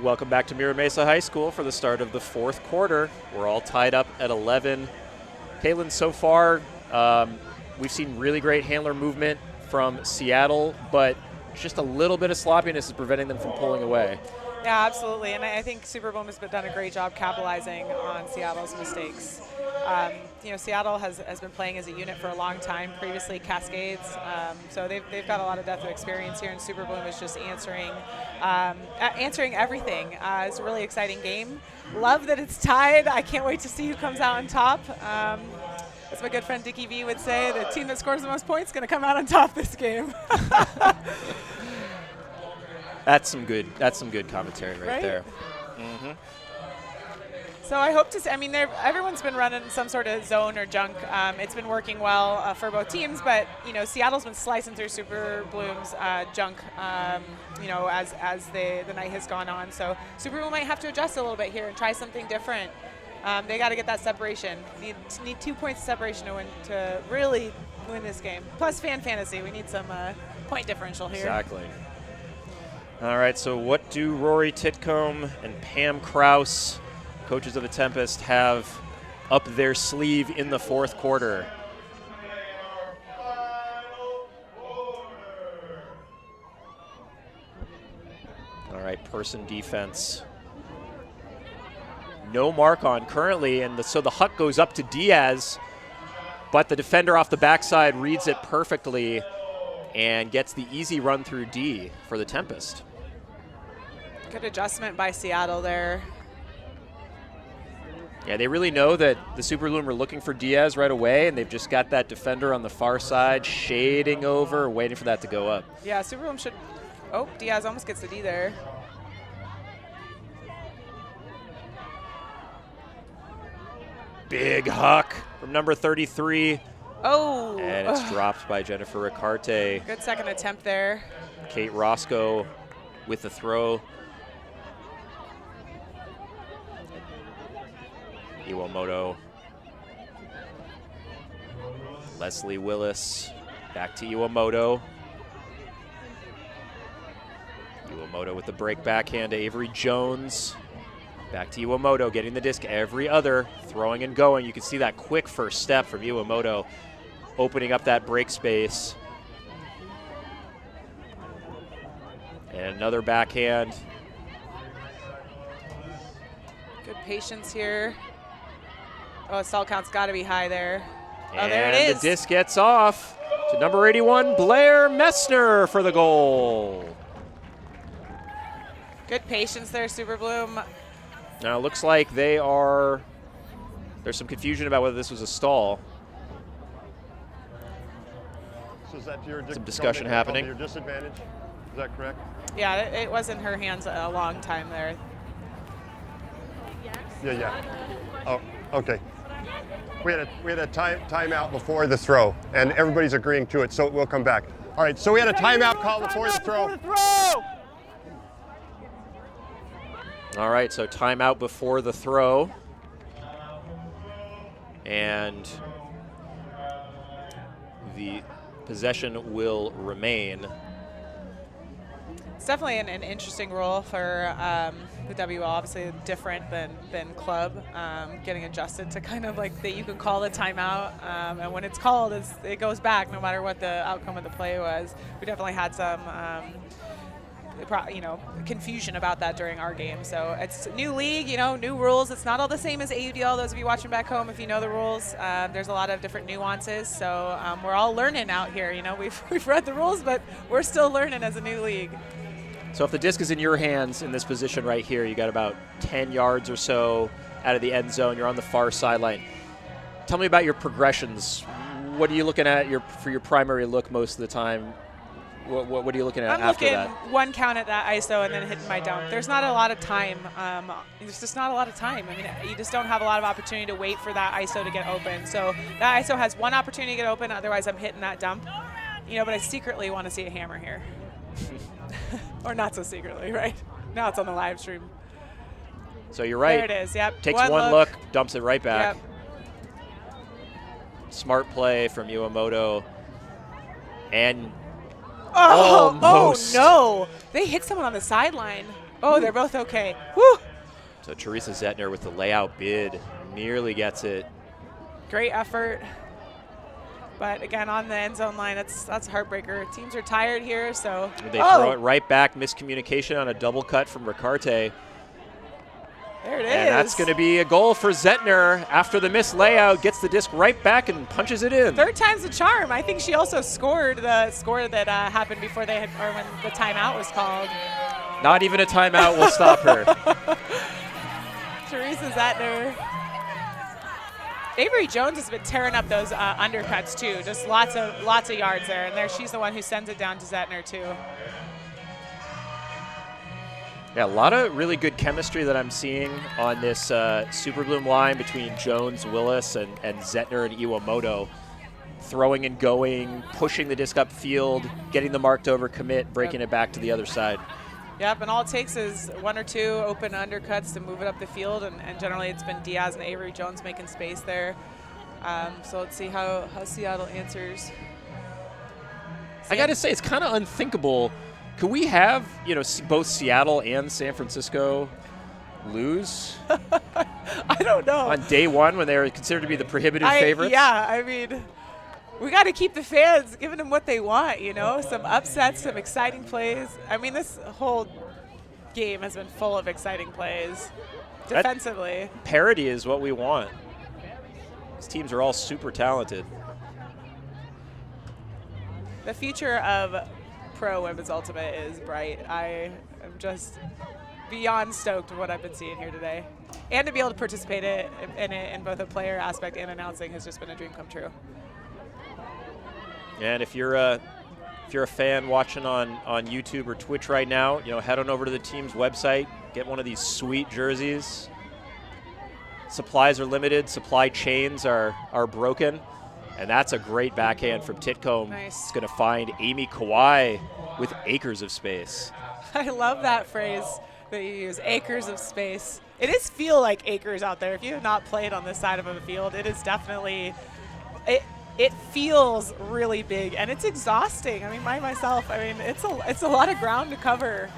Welcome back to Mira Mesa High School for the start of the fourth quarter. We're all tied up at 11. Kaylin, so far, we've seen really great handler movement from Seattle, but just a little bit of sloppiness is preventing them from pulling away. Yeah, absolutely. And I think Super Boom has done a great job capitalizing on Seattle's mistakes. Seattle has been playing as a unit for a long time, previously Cascades. So they've got a lot of depth of experience here, and Super Boom is just answering everything. It's a really exciting game. Love that it's tied. I can't wait to see who comes out on top. As my good friend Dickie V would say, the team that scores the most points is going to come out on top this game. That's some good commentary right there. Mm-hmm. So I hope to see, everyone's been running some sort of zone or junk. It's been working well for both teams, but, Seattle's been slicing through Super Bloom's junk, as the night has gone on. So Super Bloom might have to adjust a little bit here and try something different. They got to get that separation. Need 2 points of separation to really win this game. Plus fan fantasy. We need some point differential here. Exactly. All right, so what do Rory Titcomb and Pam Krause, coaches of the Tempest, have up their sleeve in the fourth quarter? All right, person defense. No mark on currently, and so the huck goes up to Diaz, but the defender off the backside reads it perfectly and gets the easy run through D for the Tempest. Good adjustment by Seattle there. Yeah, they really know that the Super Bloom are looking for Diaz right away, and they've just got that defender on the far side shading over, waiting for that to go up. Yeah, Super Bloom should... Oh, Diaz almost gets the D there. Big huck from number 33. Oh! And it's dropped by Jennifer Ricarte. Good second attempt there. Kate Roscoe with the throw. Iwamoto. Leslie Willis. Back to Iwamoto. Iwamoto with the break backhand to Avery Jones. Back to Iwamoto, getting the disc every other, throwing and going. You can see that quick first step from Iwamoto, opening up that break space. And another backhand. Good patience here. Oh, stall count's got to be high there. And oh, there it is. The disc gets off to number 81, Blair Messner for the goal. Good patience there, Super Bloom. Now it looks like there's some confusion about whether this was a stall. So is that your some discussion happening. Your disadvantage? Is that correct? Yeah, it was in her hands a long time there. Yeah. Oh, okay. We had a timeout before the throw, and everybody's agreeing to it, so it will come back. All right, so we had a timeout call before the throw. All right, so timeout before the throw. And the possession will remain. It's definitely an interesting role for the WL, obviously different than club, getting adjusted to kind of like that you can call the timeout, and when it's called, it goes back no matter what the outcome of the play was. We definitely had some confusion about that during our game. So it's a new league, new rules. It's not all the same as AUDL. Those of you watching back home, if you know the rules, there's a lot of different nuances. So we're all learning out here. We've read the rules, but we're still learning as a new league. So if the disc is in your hands in this position right here, you got about 10 yards or so out of the end zone. You're on the far sideline. Tell me about your progressions. What are you looking at for your primary look most of the time? What are you looking at after that? I'm looking one count at that ISO and then hitting my dump. There's not a lot of time. There's just not a lot of time. I mean, you just don't have a lot of opportunity to wait for that ISO to get open. So that ISO has one opportunity to get open. Otherwise, I'm hitting that dump. But I secretly want to see a hammer here. Or not so secretly, right? Now it's on the live stream. So you're right. There it is, yep. Takes one look, dumps it right back. Yep. Smart play from Iwamoto. And almost. Oh, no. They hit someone on the sideline. Oh, they're both okay. Woo. So Teresa Zettner with the layout bid nearly gets it. Great effort. But again, on the end zone line, that's a heartbreaker. Teams are tired here, so. They throw it right back. Miscommunication on a double cut from Ricarte. There it is. And that's going to be a goal for Zettner after the missed layout. Gets the disc right back and punches it in. Third time's a charm. I think she also scored the score that happened before they had, or when the timeout was called. Not even a timeout will stop her. Teresa Zettner. Avery Jones has been tearing up those undercuts too. Just lots of yards there, and there she's the one who sends it down to Zettner too. Yeah, a lot of really good chemistry that I'm seeing on this Super Bloom line between Jones, Willis, and Zettner and Iwamoto. Throwing and going, pushing the disc upfield, getting the marked over commit, breaking it back to the other side. Yep, and all it takes is one or two open undercuts to move it up the field, and generally it's been Diaz and Avery Jones making space there. So let's see how Seattle answers. I got to say, it's kind of unthinkable. Could we have, both Seattle and San Francisco lose? I don't know. On day one when they were considered to be the prohibitive favorites? Yeah, I mean, we got to keep the fans giving them what they want, some upsets, some exciting plays. I mean, this whole game has been full of exciting plays defensively. Parity is what we want. These teams are all super talented. The future of Pro Women's Ultimate is bright. I am just beyond stoked with what I've been seeing here today. And to be able to participate in it in both a player aspect and announcing has just been a dream come true. And if you're a fan watching on YouTube or Twitch right now, head on over to the team's website, get one of these sweet jerseys. Supplies are limited, supply chains are broken, and that's a great backhand from Titcomb. Nice. It's going to find Amy Kawai with acres of space. I love that phrase that you use, acres of space. It does feel like acres out there. If you have not played on this side of a field, it is definitely it feels really big, and it's exhausting. I mean, it's a lot of ground to cover.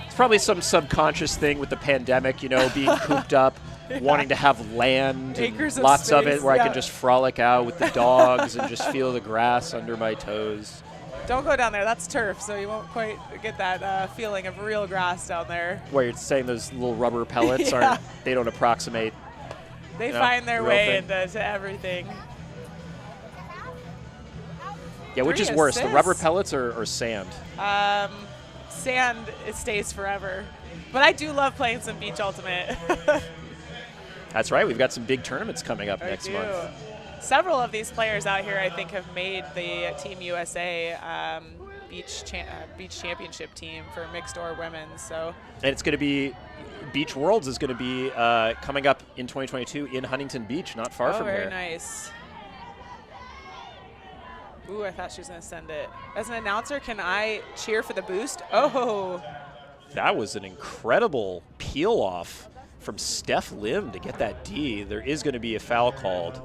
It's probably some subconscious thing with the pandemic, being cooped up, wanting to have land, acres and lots of space, it where I can just frolic out with the dogs and just feel the grass under my toes. Don't go down there. That's turf, so you won't quite get that feeling of real grass down there. Where you're saying those little rubber pellets they don't approximate. They find their way into everything. Yeah, which is worse, the rubber pellets or sand? Sand, it stays forever. But I do love playing some Beach Ultimate. That's right. We've got some big tournaments coming up next month. Several of these players out here, I think, have made the Team USA beach championship team for mixed or women's. So. And it's going to be Beach Worlds is going to be coming up in 2022 in Huntington Beach, not far from here. Oh, very nice. Ooh, I thought she was going to send it. As an announcer, can I cheer for the boost? Oh. That was an incredible peel off from Steph Lim to get that D. There is going to be a foul called.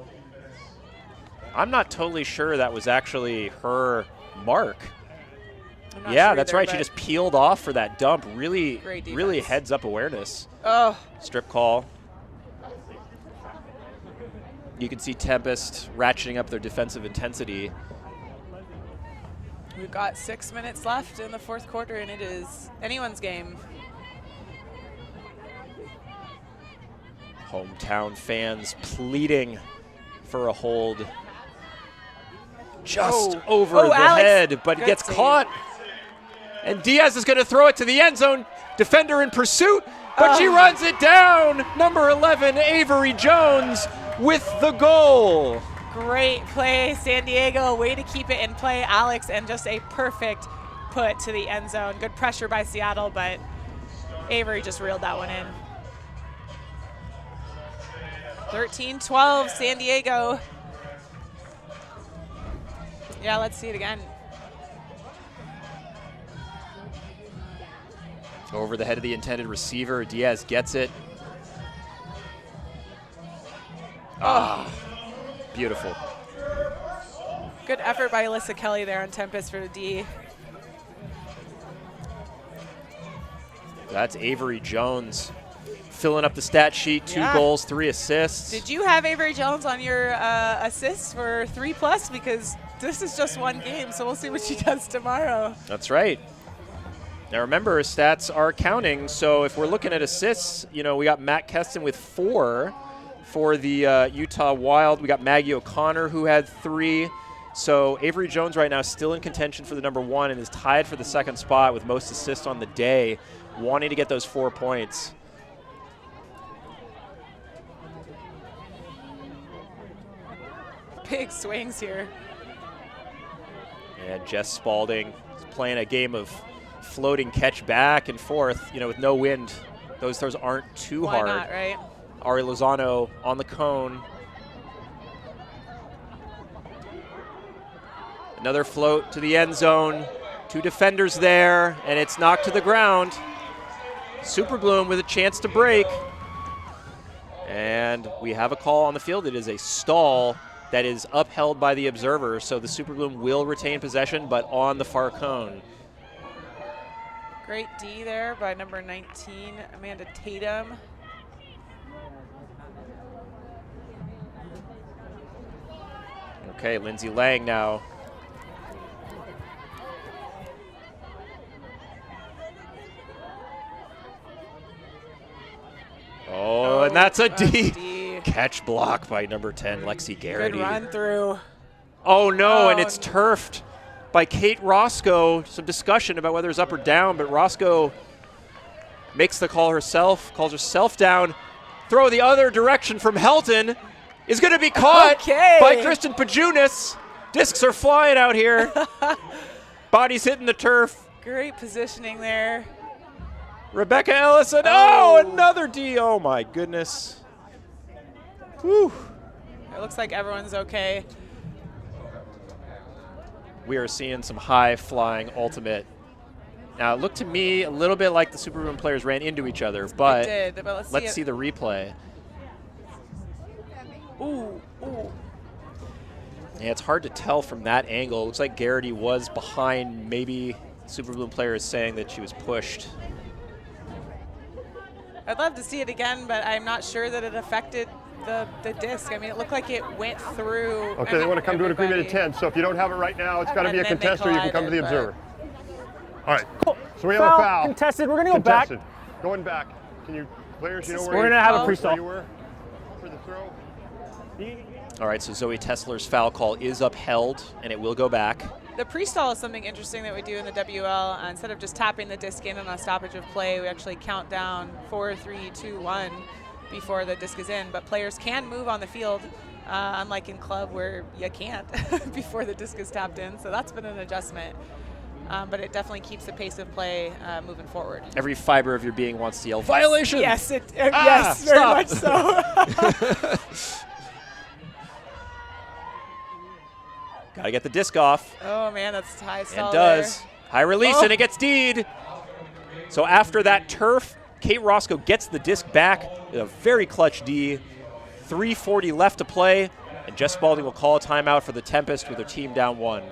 I'm not totally sure that was actually her mark. Yeah, that's right. She just peeled off for that dump. Really heads up awareness. Oh. Strip call. You can see Tempest ratcheting up their defensive intensity. We've got 6 minutes left in the fourth quarter, and it is anyone's game. Hometown fans pleading for a hold. Just over the Alex. head, but Good gets save. caught. And Diaz is going to throw it to the end zone. Defender in pursuit, but she runs it down. Number 11, Avery Jones with the goal. Great play, San Diego. Way to keep it in play, Alex, and just a perfect put to the end zone. Good pressure by Seattle, but Avery just reeled that one in. 13-12, San Diego. Yeah, let's see it again. Over the head of the intended receiver, Diaz gets it. Beautiful. Good effort by Alyssa Kelly there on Tempest for the D. That's Avery Jones filling up the stat sheet. 2 goals, 3 assists. Did you have Avery Jones on your assists for 3+? Because this is just one game, so we'll see what she does tomorrow. That's right. Now remember, stats are counting, so if we're looking at assists, you know, we got Matt Keston with 4 for the Utah Wild. We got Maggie O'Connor, who had 3. So Avery Jones right now still in contention for the number 1 and is tied for the 2nd spot with most assists on the day, wanting to get those 4 points. Big swings here. And Jess Spalding is playing a game of floating catch back and forth, you know, with no wind. Those aren't too hard. Why not, right? Ari Lozano on the cone. Another float to the end zone. 2 defenders there, and it's knocked to the ground. Super Bloom with a chance to break. And we have a call on the field. It is a stall that is upheld by the observer, so the Super Bloom will retain possession, but on the far cone. Great D there by number 19, Amanda Tatum. Okay, Lindsay Lang now. Oh, and that's a D. Catch block by number 10, Lexi Garrity. Good run through. Oh, no, and it's turfed by Kate Roscoe. Some discussion about whether it's up or down, but Roscoe makes the call herself, calls herself down. Throw the other direction from Helton is going to be caught by Kristen Pajunas. Discs are flying out here. Body's hitting the turf. Great positioning there. Rebecca Ellison. Oh, another D. Oh, my goodness. Whew. It looks like everyone's okay. We are seeing some high-flying ultimate. Now, it looked to me a little bit like the Super Bloom players ran into each other, but, it did, but let's see the replay. Ooh. Yeah, it's hard to tell from that angle. It looks like Garrity was behind. Maybe Super Bloom player is saying that she was pushed. I'd love to see it again, but I'm not sure that it affected the disc. I mean, it looked like it went through. Okay, they want to come to an agreement at 10, so if you don't have it right now, it's got to be a contest or you can come to the observer. All right, so we have a foul. Contested, we're going to go back. Going back. Can you, players, you know where we're going to have a pre-stall. you were for the throw? All right, so Zoe Tesler's foul call is upheld, and it will go back. The pre-stall is something interesting that we do in the WL. Instead of just tapping the disc in on a stoppage of play, we actually count down 4, 3, 2, 1 before the disc is in. But players can move on the field, unlike in club where you can't before the disc is tapped in. So that's been an adjustment. But it definitely keeps the pace of play moving forward. Every fiber of your being wants to yell, violation! Yes, yes, very much so. Got to get the disc off. Oh, man, that's high stall. It does. There. High release, and it gets D'd. So after that turf, Kate Roscoe gets the disc back with a very clutch D. 3:40 left to play, and Jess Spalding will call a timeout for the Tempest with her team down 1.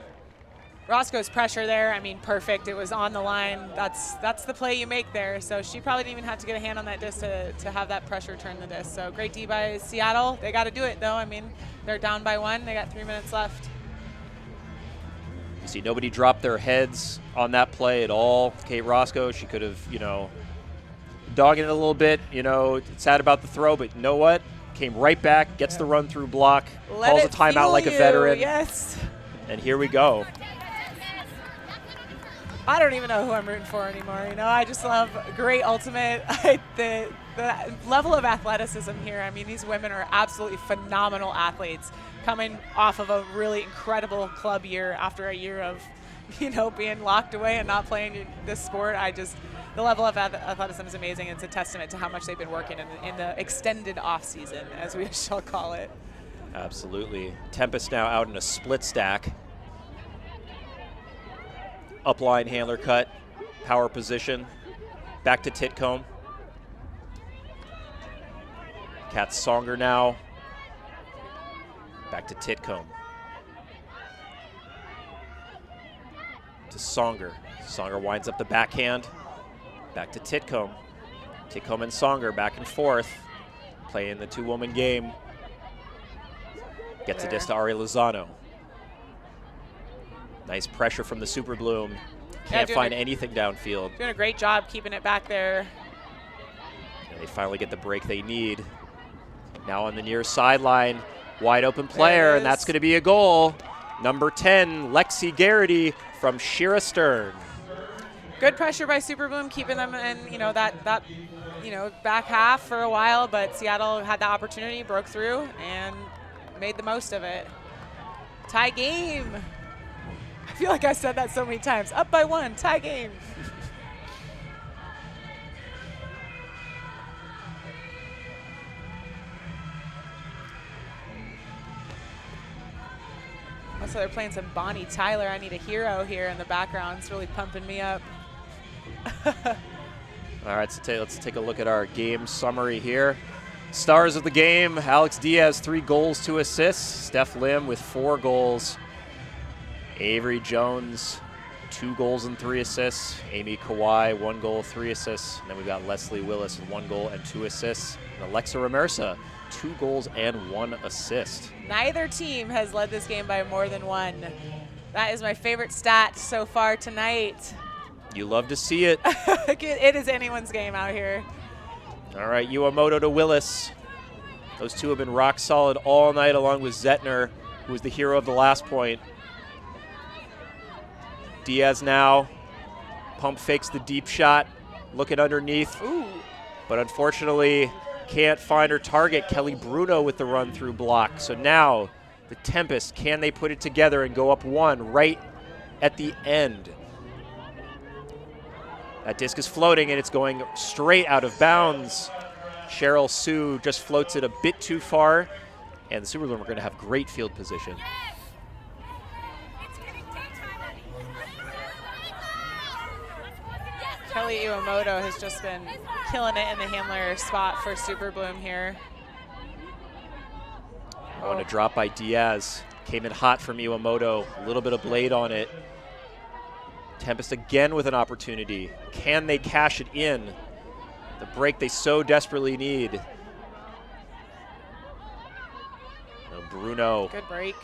Roscoe's pressure there, I mean, perfect. It was on the line. That's the play you make there. So she probably didn't even have to get a hand on that disc to have that pressure turn the disc. So great D by Seattle. They got to do it, though. I mean, they're down by 1. They got 3 minutes left. You see, nobody dropped their heads on that play at all. Kate Roscoe, she could have, dogging it a little bit, sad about the throw, but you know what? Came right back, gets the run through block, calls a timeout like a veteran. Yes. And here we go. I don't even know who I'm rooting for anymore. I just love great ultimate. The level of athleticism here. I mean, these women are absolutely phenomenal athletes coming off of a really incredible club year after a year of, being locked away and not playing this sport. The level of athleticism is amazing. It's a testament to how much they've been working in the extended off season, as we shall call it. Absolutely. Tempest now out in a split stack. Upline handler cut, power position, back to Titcomb. Kat Songer now, back to Titcomb. To Songer. Songer winds up the backhand, back to Titcomb. Titcomb and Songer back and forth, playing the two-woman game. Gets a disc to Ari Lozano. Nice pressure from the Super Bloom. Can't find anything downfield. Doing a great job keeping it back there. And they finally get the break they need. Now on the near sideline, wide open player, and that's going to be a goal. Number 10, Lexi Garrity from Shira Stern. Good pressure by Super Bloom, keeping them in, that back half for a while, but Seattle had the opportunity, broke through, and made the most of it. Tie game. I feel like I said that so many times. Up by 1, tie game. Also, they're playing some Bonnie Tyler, I Need a Hero here in the background. It's really pumping me up. All right, so let's take a look at our game summary here. Stars of the game, Alex Diaz, 3 goals, 2 assists. Steph Lim with 4 goals. Avery Jones, 2 goals and 3 assists. Amy Kawhi, 1 goal, 3 assists. And then we've got Leslie Willis with 1 goal and 2 assists. And Alexa Ramersa, 2 goals and 1 assist. Neither team has led this game by more than 1. That is my favorite stat so far tonight. You love to see it. It is anyone's game out here. All right, Iwamoto to Willis. Those two have been rock solid all night, along with Zettner, who was the hero of the last point. Diaz now. Pump fakes the deep shot. Looking underneath. Ooh. But unfortunately, can't find her target. Kelly Bruno with the run-through block. So now, the Tempest, can they put it together and go up 1 right at the end? That disc is floating, and it's going straight out of bounds. Cheryl Sue just floats it a bit too far, and the Super Bloom are going to have great field position. Kelly Iwamoto has just been killing it in the handler spot for Super Bloom here. Oh, and a drop by Diaz. Came in hot from Iwamoto. A little bit of blade on it. Tempest again with an opportunity. Can they cash it in? The break they so desperately need. No, Bruno. Good break.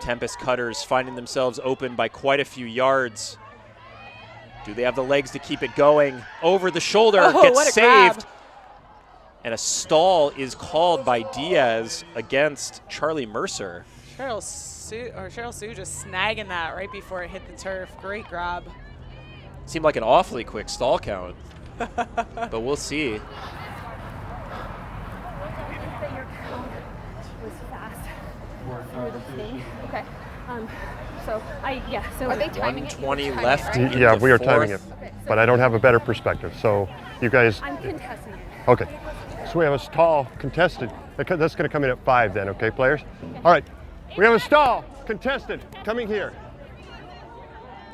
Tempest cutters finding themselves open by quite a few yards. Do they have the legs to keep it going? Over the shoulder, gets saved. Grab. And a stall is called by Diaz against Charlie Mercer. Cheryl Sue just snagging that right before it hit the turf. Great grab. Seemed like an awfully quick stall count, but we'll see. Was fast. Okay. So are they timing 120 left. Yeah, we are timing it, but I don't have a better perspective. So you guys. I'm contesting it. Okay. So we have a stall contested. That's going to come in at 5 then, okay, players? All right. We have a stall contested coming here.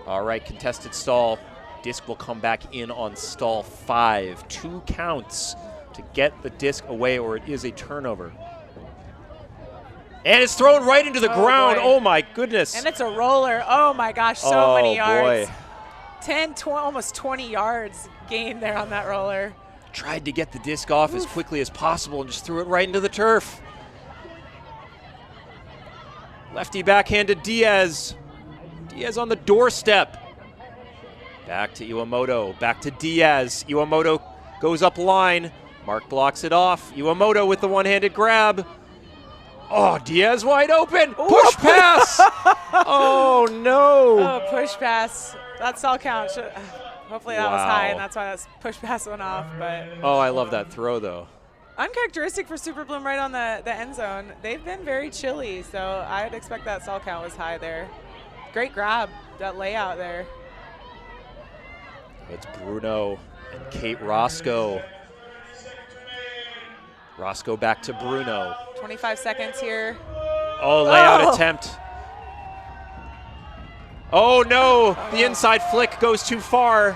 All right, contested stall. Disc will come back in on stall 5. 2 counts to get the disc away, or it is a turnover. And it's thrown right into the ground. Boy. Oh my goodness. And it's a roller. Oh my gosh, so many yards. Boy. 10, almost 20 yards gained there on that roller. Tried to get the disc off as quickly as possible and just threw it right into the turf. Lefty backhanded Diaz. Diaz on the doorstep. Back to Iwamoto, back to Diaz. Iwamoto goes up line. Mark blocks it off. Iwamoto with the one-handed grab. Oh, Diaz wide open. Push pass. Oh, no. Oh, push pass. That's all count. Hopefully that was high, and that's why that push pass went off. But oh, I love that throw, though. uncharacteristic for Super Bloom right on the end zone. They've been very chilly, so I'd expect that stall count was high there. Great grab, that layout there. It's Bruno and Kate Roscoe. Roscoe back to Bruno. 25 seconds here. Oh, layout attempt. Oh, no. The inside flick goes too far.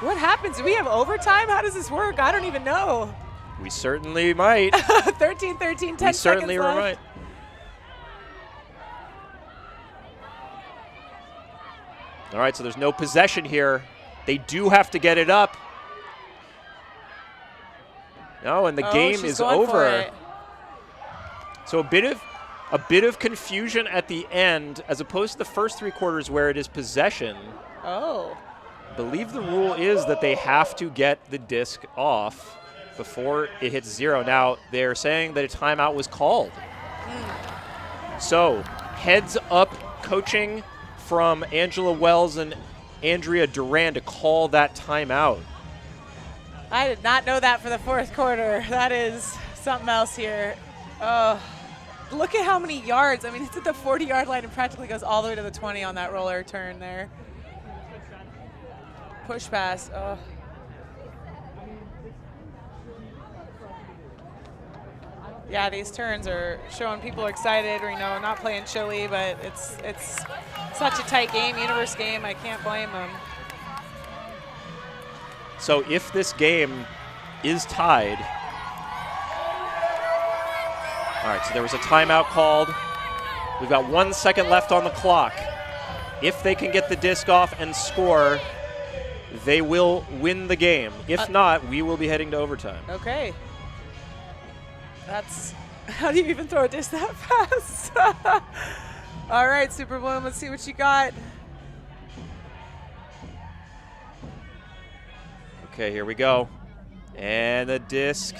What happens? Do we have overtime? How does this work? I don't even know. We certainly might. 13-13, 10 we certainly seconds left. might. All right, so there's no possession here. They do have to get it up. No, and the game is over. So a bit of confusion at the end, as opposed to the first 3 quarters where it is possession. Oh. I believe the rule is that they have to get the disc off before it hits 0. Now, they're saying that a timeout was called. So, heads up coaching from Angela Wells and Andrea Duran to call that timeout. I did not know that for the 4th quarter. That is something else here. Look at how many yards. I mean, it's at the 40-yard line and practically goes all the way to the 20 on that roller turn there. Push pass. Oh. Yeah, these turns are showing people excited, or, you know, not playing chilly, but it's such a tight game, universe game. I can't blame them. So if this game is tied, all right, so there was a timeout called. We've got 1 second left on the clock. If they can get the disc off and score, they will win the game. If not, we will be heading to overtime. Okay. That's, how do you even throw a disc that fast? All right, Super Bloom, let's see what you got. Okay, here we go. And the disc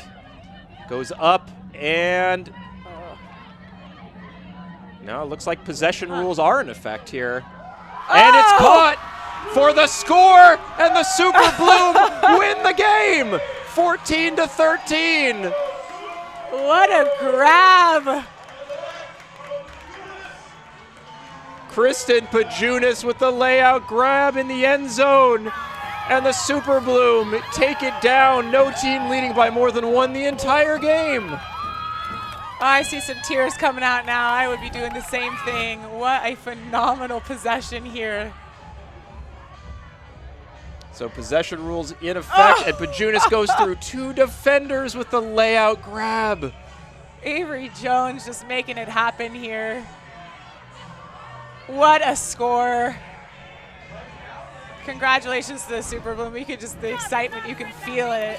goes up, and no, it looks like possession rules are in effect here. And it's caught for the score, and the Super Bloom win the game, 14-13. What a grab. Kristen Pajunas with the layout grab in the end zone. And the Super Bloom take it down. No team leading by more than 1 the entire game. Oh, I see some tears coming out now. I would be doing the same thing. What a phenomenal possession here. So possession rules in effect, and Pajunas goes through 2 defenders with the layout grab. Avery Jones just making it happen here. What a score. Congratulations to the Super Bloom. You could just, the excitement, you can feel it.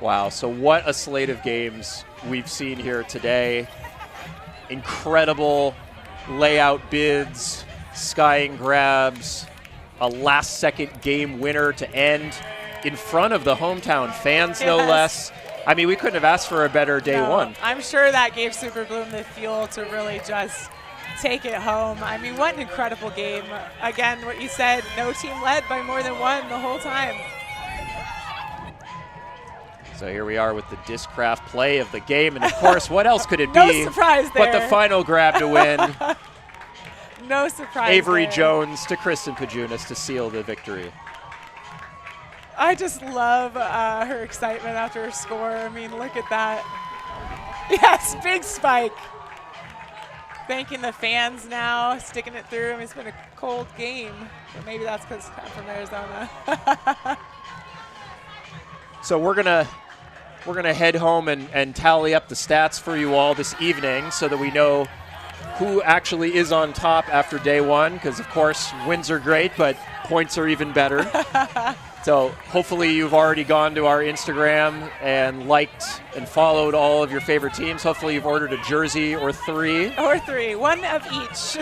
Wow, so what a slate of games we've seen here today. Incredible layout bids, skying grabs, a last-second game winner to end in front of the hometown fans, no less. I mean, we couldn't have asked for a better day one. I'm sure that gave Super Bloom the fuel to really just take it home. I mean, what an incredible game. Again, what you said, no team led by more than 1 the whole time. So here we are with the Discraft play of the game, and of course, what else could it No be surprise there. but the final grab to win? No surprise Avery there. Jones to Kristen Pajunas to seal the victory. I just love her excitement after her score. I mean, look at that. Yes, big spike. Thanking the fans now, sticking it through. I mean, it's been a cold game, but maybe that's because I'm from Arizona. So we're gonna head home and tally up the stats for you all this evening so that we know who actually is on top after day 1, because of course wins are great, but points are even better. So hopefully you've already gone to our Instagram and liked and followed all of your favorite teams. Hopefully you've ordered a jersey or 3. Or 3, 1 of each.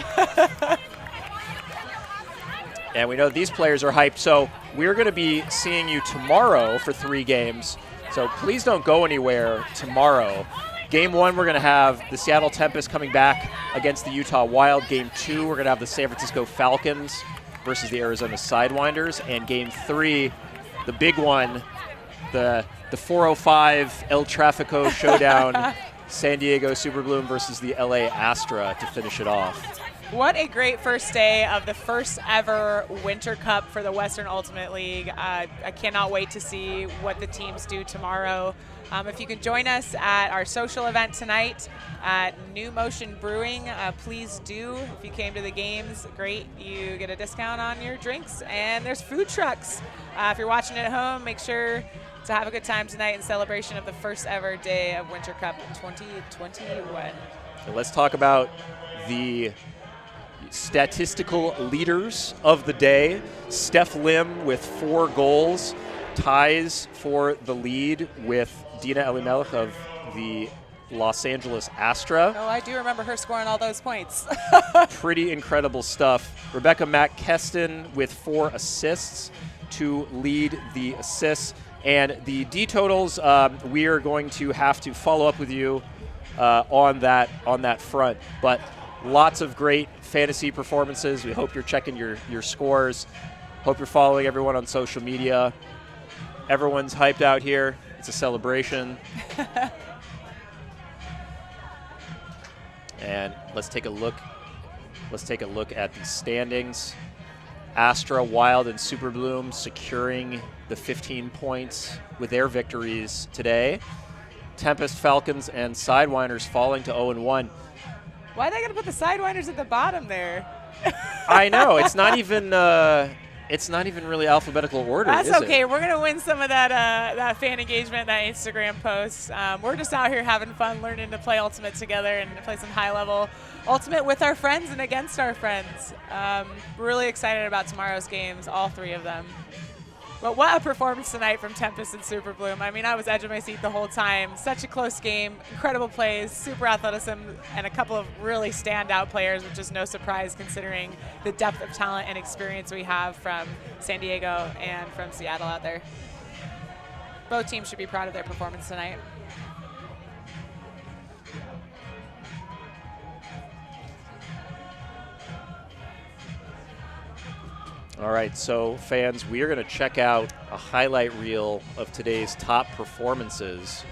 And we know these players are hyped. So we're going to be seeing you tomorrow for 3 games. So please don't go anywhere tomorrow. Game 1, we're going to have the Seattle Tempest coming back against the Utah Wild. Game 2, we're going to have the San Francisco Falcons versus the Arizona Sidewinders. And Game 3, the big one, the 405 El Trafico showdown, San Diego Superbloom versus the LA Astra to finish it off. What a great first day of the first ever Winter Cup for the Western Ultimate League. I cannot wait to see what the teams do tomorrow. If you can join us at our social event tonight at New Motion Brewing, please do. If you came to the games, great. You get a discount on your drinks, and there's food trucks. If you're watching at home, make sure to have a good time tonight in celebration of the first ever day of Winter Cup 2021. So let's talk about the statistical leaders of the day. Steph Lim with 4 goals ties for the lead with Dina Elimelech of the Los Angeles Astra. Oh, I do remember her scoring all those points. Pretty incredible stuff. Rebecca McKeston with 4 assists to lead the assists. And the D totals, we are going to have to follow up with you on that front. But lots of great fantasy performances. We hope you're checking your scores. Hope you're following everyone on social media. Everyone's hyped out here. It's a celebration. And let's take a look. Let's take a look at the standings. Astra, Wild, and Superbloom securing the 15 points with their victories today. Tempest, Falcons, and Sidewinders falling to 0-1. Why are they going to put the Sidewinders at the bottom there? I know. It's not even really alphabetical order. That's is okay. It? We're going to win some of that fan engagement, that Instagram post. We're just out here having fun, learning to play Ultimate together and to play some high-level Ultimate with our friends and against our friends. We're really excited about tomorrow's games, all 3 of them. But what a performance tonight from Tempest and Superbloom. I mean, I was edge of my seat the whole time. Such a close game, incredible plays, super athleticism, and a couple of really standout players, which is no surprise considering the depth of talent and experience we have from San Diego and from Seattle out there. Both teams should be proud of their performance tonight. All right, so fans, we are going to check out a highlight reel of today's top performances.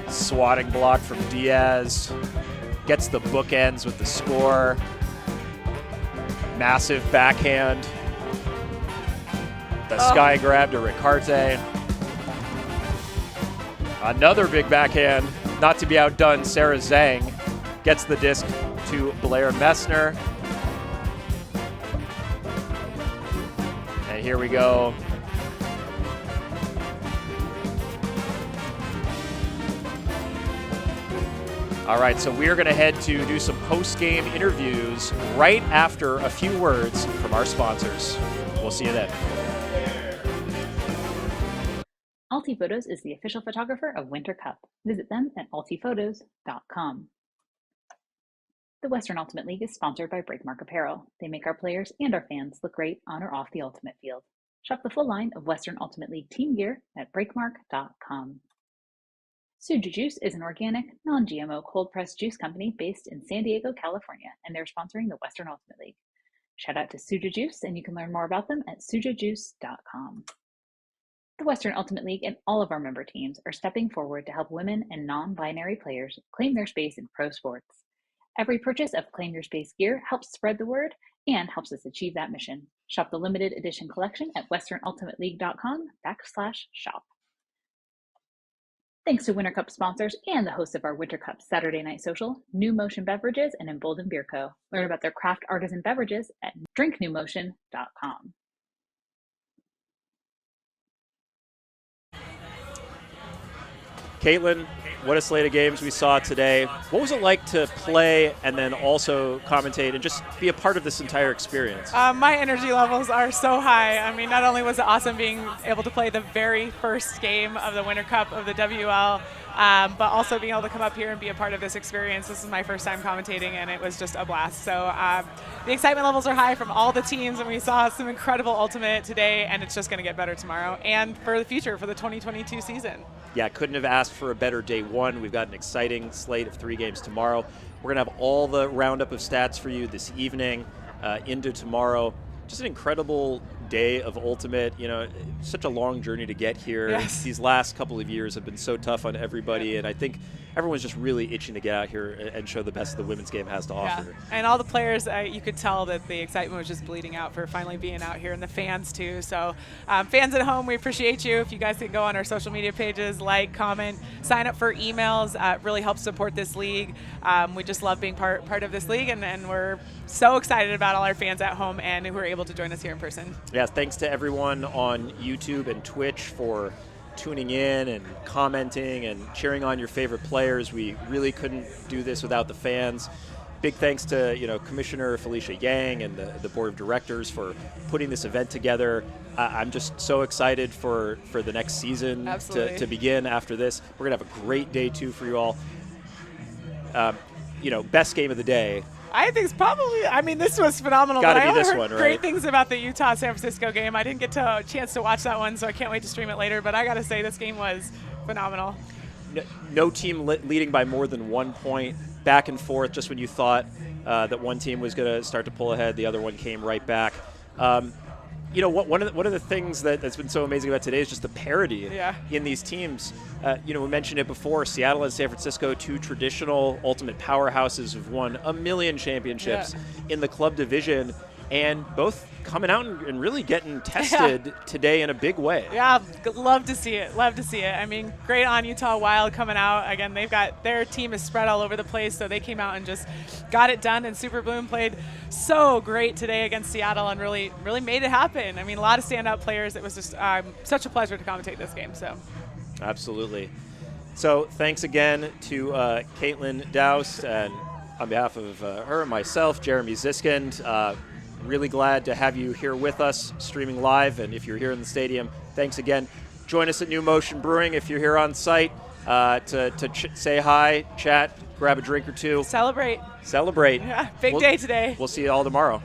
Swatting block from Diaz. Gets the bookends with the score. Massive backhand. The sky grab to Ricarte. Another big backhand. Not to be outdone, Sarah Zhang gets the disc to Blair Messner. And here we go. All right, so we're going to head to do some post-game interviews right after a few words from our sponsors. We'll see you then. Altiphotos is the official photographer of Winter Cup. Visit them at altiphotos.com. The Western Ultimate League is sponsored by Breakmark Apparel. They make our players and our fans look great on or off the ultimate field. Shop the full line of Western Ultimate League team gear at breakmark.com. Suja Juice is an organic, non-GMO cold-pressed juice company based in San Diego, California, and they're sponsoring the Western Ultimate League. Shout out to Suja Juice, and you can learn more about them at sujajuice.com. The Western Ultimate League and all of our member teams are stepping forward to help women and non-binary players claim their space in pro sports. Every purchase of Claim Your Space gear helps spread the word and helps us achieve that mission. Shop the limited edition collection at westernultimateleague.com/shop. Thanks to Winter Cup sponsors and the hosts of our Winter Cup Saturday Night Social, New Motion Beverages and Embolden Beer Co. Learn about their craft artisan beverages at drinknewmotion.com. Caitlin, what a slate of games we saw today. What was it like to play and then also commentate and just be a part of this entire experience? My energy levels are so high. I mean, not only was it awesome being able to play the very first game of the Winter Cup of the WL, but also being able to come up here and be a part of this experience. This is my first time commentating, and it was just a blast. So the excitement levels are high from all the teams, and we saw some incredible Ultimate today, and it's just going to get better tomorrow and for the future, for the 2022 season. Yeah, couldn't have asked for a better day one. We've got an exciting slate of 3 games tomorrow. We're going to have all the roundup of stats for you this evening into tomorrow. Just an incredible day of Ultimate. You know, such a long journey to get here. Yes. These last couple of years have been so tough on everybody, and I think everyone's just really itching to get out here and show the best the women's game has to offer. And all the players, you could tell that the excitement was just bleeding out for finally being out here, and the fans too. So fans at home, we appreciate you. If you guys can go on our social media pages, like, comment, sign up for emails, it really helps support this league. We just love being part of this league, and we're so excited about all our fans at home and who are able to join us here in person. Yes, thanks to everyone on YouTube and Twitch for tuning in and commenting and cheering on your favorite players. We really couldn't do this without the fans. Big thanks to Commissioner Felicia Yang and the board of directors for putting this event together. I'm just so excited for the next season to begin after this. We're gonna have a great day 2 for you all. Best game of the day. I think it's probably, I mean, this was phenomenal. Gotta but be I this heard one, right? Great things about the Utah-San Francisco game. I didn't get a chance to watch that one, so I can't wait to stream it later. But I got to say, this game was phenomenal. No team leading by more than 1 point. Back and forth, just when you thought that one team was going to start to pull ahead, the other one came right back. One of the things that's been so amazing about today is just the parity in these teams. We mentioned it before. Seattle and San Francisco, 2 traditional Ultimate powerhouses, have won 1 million championships in the club division, and both coming out and really getting tested today in a big way. Yeah, love to see it. Love to see it. I mean, great on Utah Wild coming out. Again, their team is spread all over the place, so they came out and just got it done. And Super Bloom played so great today against Seattle and really, really made it happen. I mean, a lot of standout players. It was just such a pleasure to commentate this game. So, absolutely. So, thanks again to Caitlin Doust, and on behalf of her and myself, Jeremy Ziskind. Really glad to have you here with us, streaming live, and if you're here in the stadium, thanks again. Join us at New Motion Brewing if you're here on site to say hi, chat, grab a drink or two. Celebrate. Celebrate. Yeah, big day today. We'll see you all tomorrow.